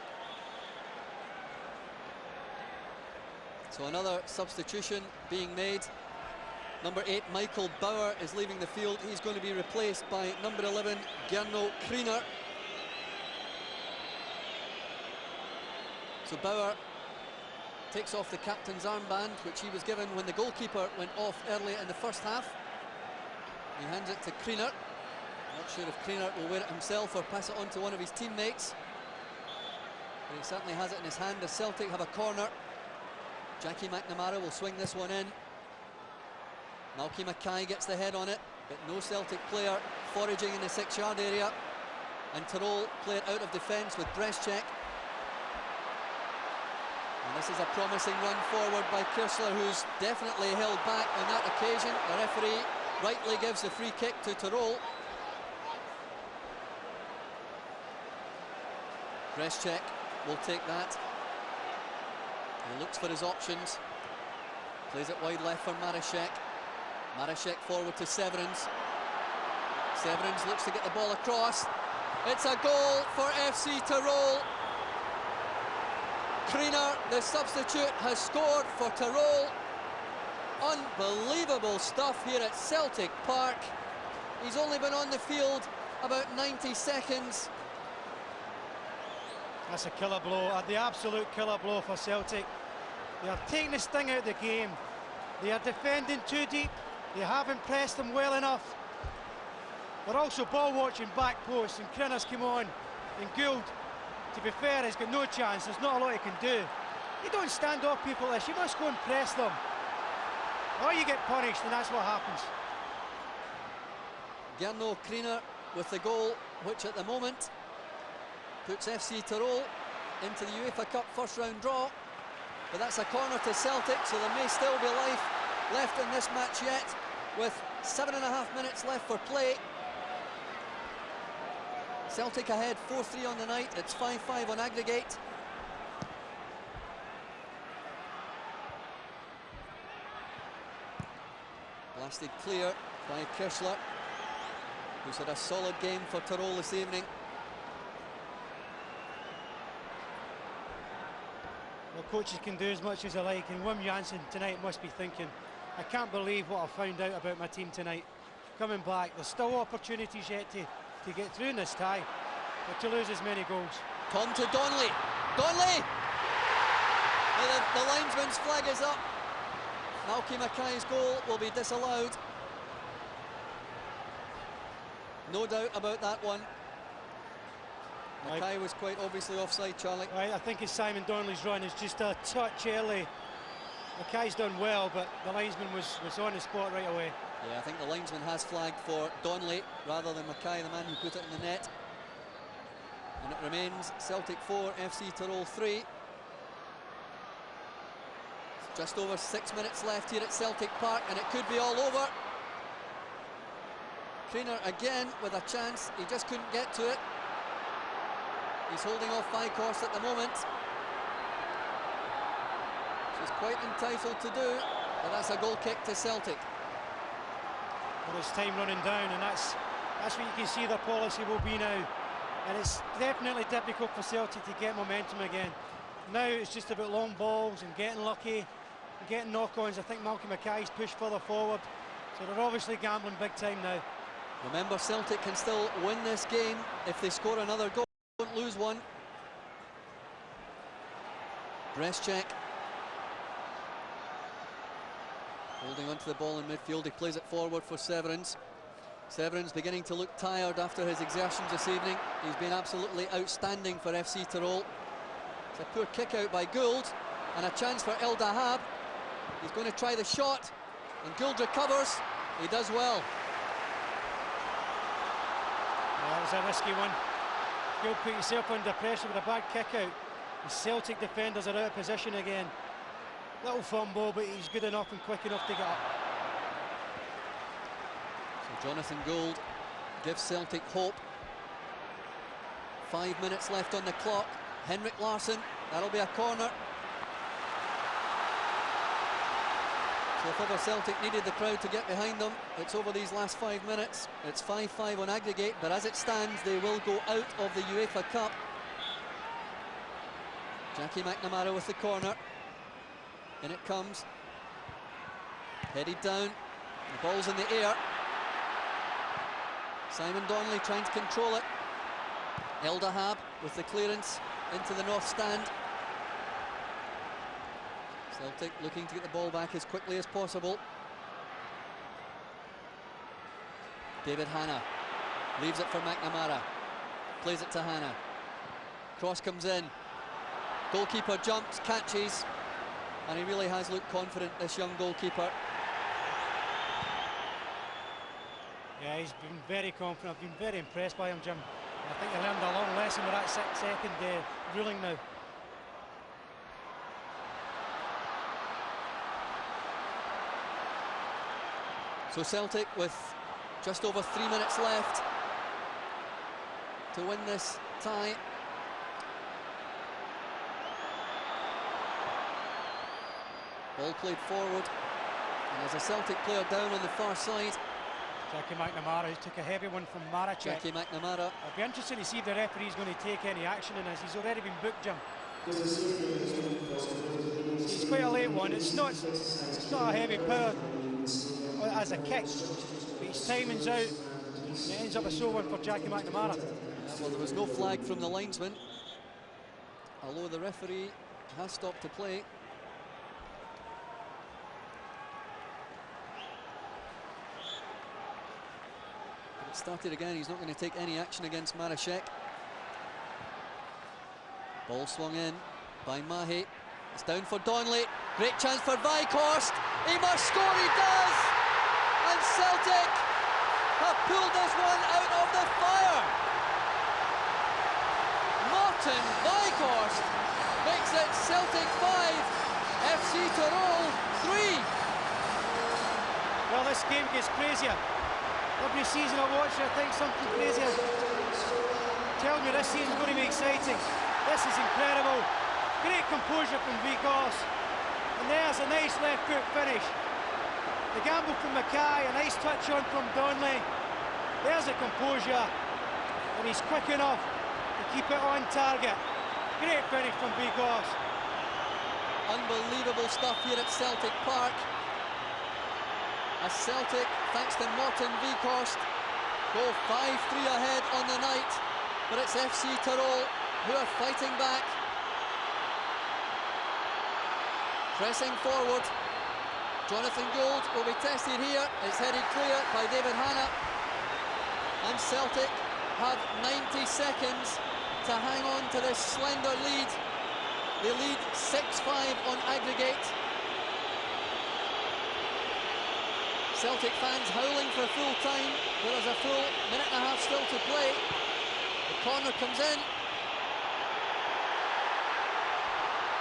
So another substitution being made. Number 8, Michael Bauer, is leaving the field. He's going to be replaced by number 11, Gernot Kriener. So Bauer takes off the captain's armband, which he was given when the goalkeeper went off early in the first half. He hands it to Kriener. Not sure if Kriener will wear it himself or pass it on to one of his teammates. But he certainly has it in his hand as Celtic have a corner. Jackie McNamara will swing this one in. Malky Mackay gets the head on it, but no Celtic player foraging in the 6-yard area. And Tirol play it out of defence with Breschek. And this is a promising run forward by Kirsler, who's definitely held back on that occasion. The referee rightly gives the free kick to Tirol. Breschek will take that. He looks for his options. Plays it wide left for Marashek. Marashek forward to Severins. Severins looks to get the ball across. It's a goal for FC Tirol. Kriener, the substitute, has scored for Tirol. Unbelievable stuff here at Celtic Park. He's only been on the field about 90 seconds. That's a killer blow, the absolute killer blow for Celtic. They are taking the sting out of the game. They are defending too deep. They haven't pressed them well enough. They're also ball watching back post, and Kriener's come on. And Gould, to be fair, has got no chance. There's not a lot he can do. You don't stand off people like this. You must go and press them, or you get punished, and that's what happens. Gernot Kriener with the goal, which at the moment puts FC Tirol into the UEFA Cup first round draw. But that's a corner to Celtic, so there may still be life left in this match yet, with 7.5 minutes left for play. Celtic ahead 4-3 on the night. It's 5-5 on aggregate. Blasted clear by Kirsler, who's had a solid game for Tirol this evening. Well, coaches can do as much as they like, and Wim Jansen tonight must be thinking, I can't believe what I found out about my team tonight. Coming back, there's still opportunities yet to get through in this tie, but to lose as many goals. Tom to Donnelly. Donnelly! The linesman's flag is up. Malky Mackay's goal will be disallowed. No doubt about that one. Mackay was quite obviously offside, Charlie. Right, I think it's Simon Donnelly's run is just a touch early. Mackay's done well, but the linesman was on the spot right away. Yeah, I think the linesman has flagged for Donnelly rather than Mackay, the man who put it in the net. And it remains Celtic 4, FC Tirol 3. Just over 6 minutes left here at Celtic Park, and it could be all over. Kriener again with a chance, he just couldn't get to it. He's holding off Weghorst at the moment. She's quite entitled to do, but that's a goal kick to Celtic. Well, it's time running down, and that's what you can see their policy will be now. And it's definitely difficult for Celtic to get momentum again. Now it's just about long balls and getting lucky, and getting knock-ons. I think Malcolm Mackay's pushed further forward, so they're obviously gambling big time now. Remember, Celtic can still win this game if they score another goal, don't lose one. Breschek holding onto the ball in midfield. He plays it forward for Severance. Severance beginning to look tired after his exertions this evening. He's been absolutely outstanding for FC Tirol. It's a poor kick out by Gould, and a chance for El Dahab. He's going to try the shot, and Gould recovers. He does well. That was a risky one. Gould put himself under pressure with a bad kick out. The Celtic defenders are out of position again. Little fumble, but he's good enough and quick enough to get up. So Jonathan Gould gives Celtic hope. 5 minutes left on the clock. Henrik Larsson, that'll be a corner. So if ever Celtic needed the crowd to get behind them, it's over these last 5 minutes. It's 5-5 on aggregate, but as it stands, they will go out of the UEFA Cup. Jackie McNamara with the corner. In it comes. Headed down. The ball's in the air. Simon Donnelly trying to control it. El Dahab with the clearance into the north stand. Celtic looking to get the ball back as quickly as possible. David Hanna leaves it for McNamara. Plays it to Hanna. Cross comes in. Goalkeeper jumps, catches, and he really has looked confident, this young goalkeeper. Yeah, he's been very confident. I've been very impressed by him, Jim. I think he learned a long lesson with that second ruling now. So Celtic with just over 3 minutes left to win this tie. Ball played forward, and there's a Celtic player down on the far side. Jackie McNamara, who took a heavy one from Maracek. Jackie McNamara. I'd be interested to see if the referee's going to take any action in this. He's already been booked, Jim. It's quite a late one. It's not a heavy power as a kick, but his timing's out. It ends up a sore one for Jackie McNamara. Well, there was no flag from the linesman, although the referee has stopped to play. It started again. He's not going to take any action against Maracek. Ball swung in by Mahe. It's down for Donnelly. Great chance for Weghorst. He must score, he does! And Celtic have pulled this one out of the fire. Martin Weghorst makes it Celtic 5, FC Tirol 3. Well, this game gets crazier. Every season I watch it, I think something crazier. Tell me this season's going to be exciting. This is incredible. Great composure from Weghorst. And there's a nice left foot finish. The gamble from Mackay, a nice touch on from Donnelly. There's a composure. And he's quick enough to keep it on target. Great finish from Weghorst. Unbelievable stuff here at Celtic Park. As Celtic, thanks to Martin Weghorst, go 5-3 ahead on the night. But it's FC Tirol who are fighting back. Pressing forward. Jonathan Gould will be tested here. It's headed clear by David Hanna. And Celtic have 90 seconds to hang on to this slender lead. They lead 6-5 on aggregate. Celtic fans howling for full time. There is a full minute and a half still to play. The corner comes in.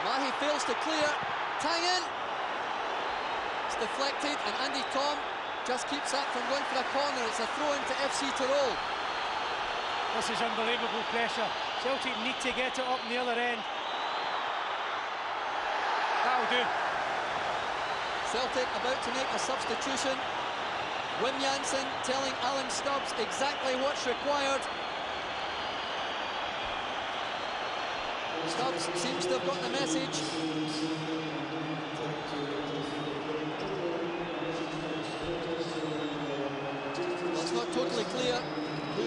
Mahe fails to clear. Tang in. It's deflected, and Andy Tom just keeps that from going for a corner. It's a throw into FC Tirol. This is unbelievable pressure. Celtic need to get it up on the other end. That'll do. Celtic about to make a substitution. Wim Jansen telling Alan Stubbs exactly what's required. Stubbs seems to have got the message. Well, it's not totally clear who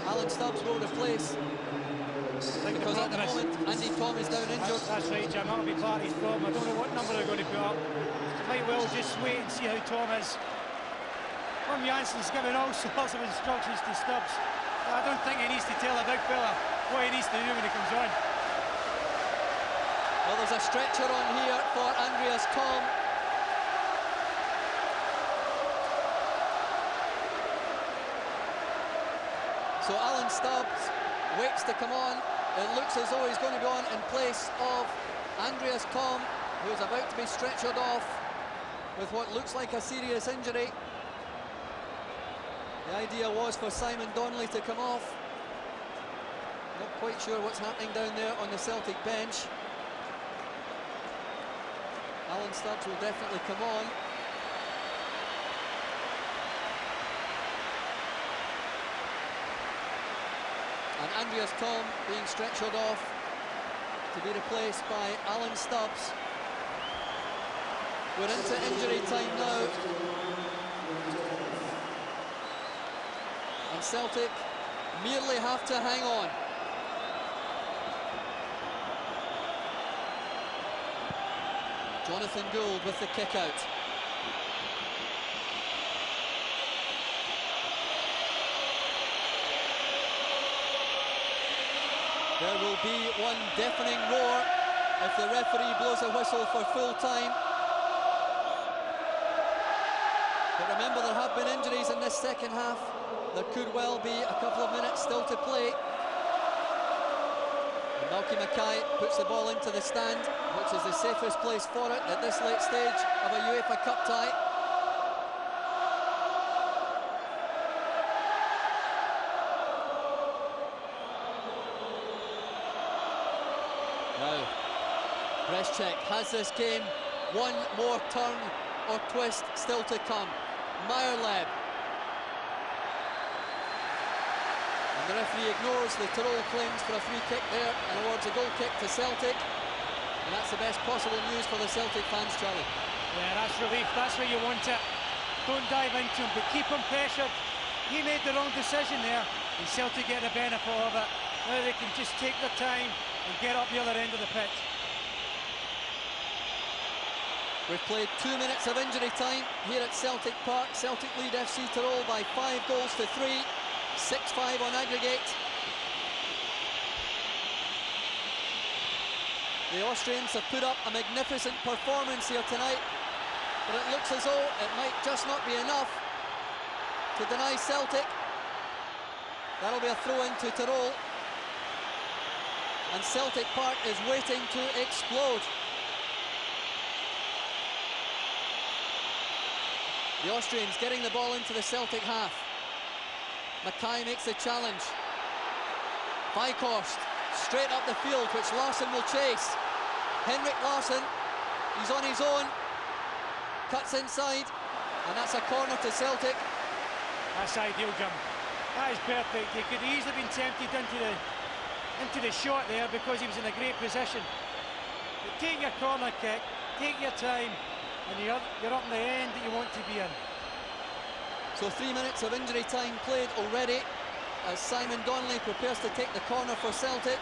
Alan Stubbs will replace. Because at the moment, Andy Tom is down injured. That's right, Jim. That'll be part of his problem. I don't know what number they're going to put up. Might well just wait and see how Tom is. Tom Jansen's giving all sorts of instructions to Stubbs. I don't think he needs to tell a big fella what he needs to do when he comes on. Well, there's a stretcher on here for Andreas Tom. So Alan Stubbs waits to come on. It looks as though he's going to be on in place of Andreas Tom, who's about to be stretchered off with what looks like a serious injury. The idea was for Simon Donnelly to come off. Not quite sure what's happening down there on the Celtic bench. Alan Stubbs will definitely come on. And Andreas Tom being stretchered off to be replaced by Alan Stubbs. We're into injury time now. And Celtic merely have to hang on. Jonathan Gould with the kick out. There will be one deafening roar if the referee blows a whistle for full time. But remember, there have been injuries in this second half. There could well be a couple of minutes still to play. And Malky Mackay puts the ball into the stand, which is the safest place for it at this late stage of a UEFA Cup tie. Now, Brezcek has this game one more turn or twist still to come. Meyerleb. And the referee ignores the Tirol claims for a free kick there and awards a goal kick to Celtic. And that's the best possible news for the Celtic fans, Charlie. Yeah, that's relief. That's where you want it. Don't dive into him, but keep him pressured. He made the wrong decision there, and Celtic get the benefit of it. Now they can just take their time and get up the other end of the pitch. We've played 2 minutes of injury time here at Celtic Park. Celtic lead FC Tirol by 5 goals to 3, 6-5 on aggregate. The Austrians have put up a magnificent performance here tonight, but it looks as though it might just not be enough to deny Celtic. That'll be a throw-in to Tirol. And Celtic Park is waiting to explode. The Austrians getting the ball into the Celtic half. Mackay makes the challenge. Weghorst straight up the field, which Larsson will chase. Henrik Larsson, he's on his own. Cuts inside, and that's a corner to Celtic. That's ideal, Jim. That is perfect. He could easily been tempted into the shot there because he was in a great position. But take your corner kick, take your time, and you're up in the end that you want to be in. So 3 minutes of injury time played already as Simon Donnelly prepares to take the corner for Celtic.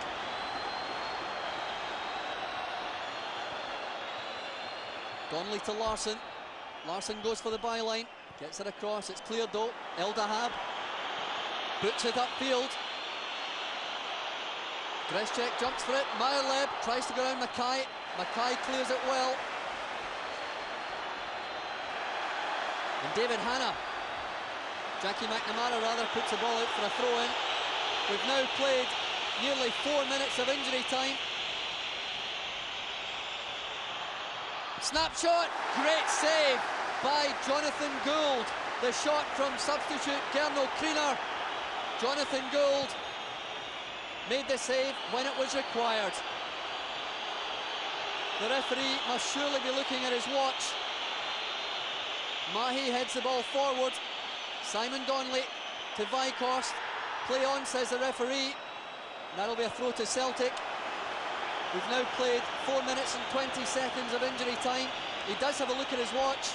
Donnelly to Larsson. Larsson goes for the byline, gets it across, it's cleared though. El Dahab boots it upfield. Brezcek jumps for it. Meyerleb tries to go around Mackay. Mackay clears it well. And David Hanna, Jackie McNamara rather, puts the ball out for a throw-in. We've now played nearly 4 minutes of injury time. Snapshot, great save by Jonathan Gould. The shot from substitute Gernot Kriener. Jonathan Gould made the save when it was required. The referee must surely be looking at his watch. Mahi heads the ball forward. Simon Donnelly to Weghorst. Play on, says the referee. That'll be a throw to Celtic. We've now played 4 minutes and 20 seconds of injury time. He does have a look at his watch.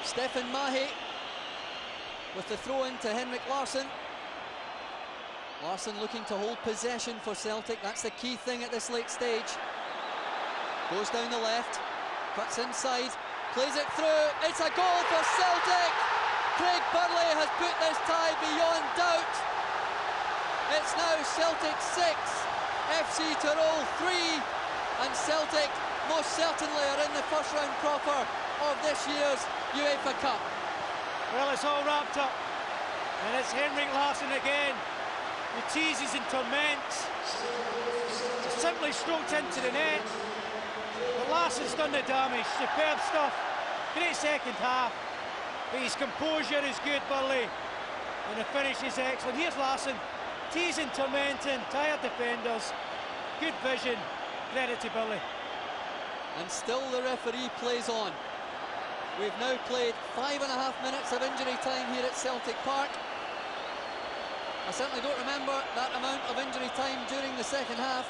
Stefan Mahe with the throw in to Henrik Larsson. Larsson looking to hold possession for Celtic. That's the key thing at this late stage. Goes down the left, cuts inside, plays it through. It's a goal for Celtic. Craig Burley has put this tie beyond doubt. It's now Celtic 6, FC Tirol 3, and Celtic most certainly are in the first round proper of this year's UEFA Cup. Well, it's all wrapped up, and it's Henrik Larsson again. He teases and torments. Simply stroked into the net. But Larsson's done the damage. Superb stuff. Great second half. But his composure is good, Burley. And the finish is excellent. Here's Larsson. Teasing, tormenting, tired defenders. Good vision. Credit to Burley. And still the referee plays on. We've now played 5.5 minutes of injury time here at Celtic Park. I certainly don't remember that amount of injury time during the second half.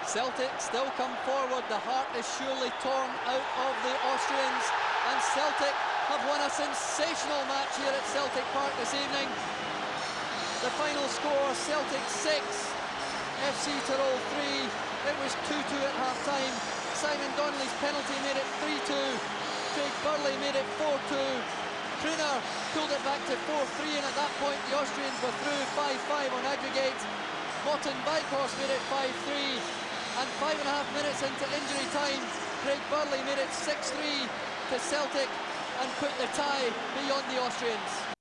Celtic still come forward. The heart is surely torn out of the Austrians, and Celtic have won a sensational match here at Celtic Park this evening. The final score, Celtic 6, FC Tirol 3. It was 2-2 at half-time. Simon Donnelly's penalty made it 3-2. Craig Burley made it 4-2. Kruner pulled it back to 4-3, and at that point the Austrians were through 5-5 on aggregate. Morten Bijkhorst made it 5-3, and 5.5 minutes into injury time, Craig Burley made it 6-3 to Celtic and put the tie beyond the Austrians.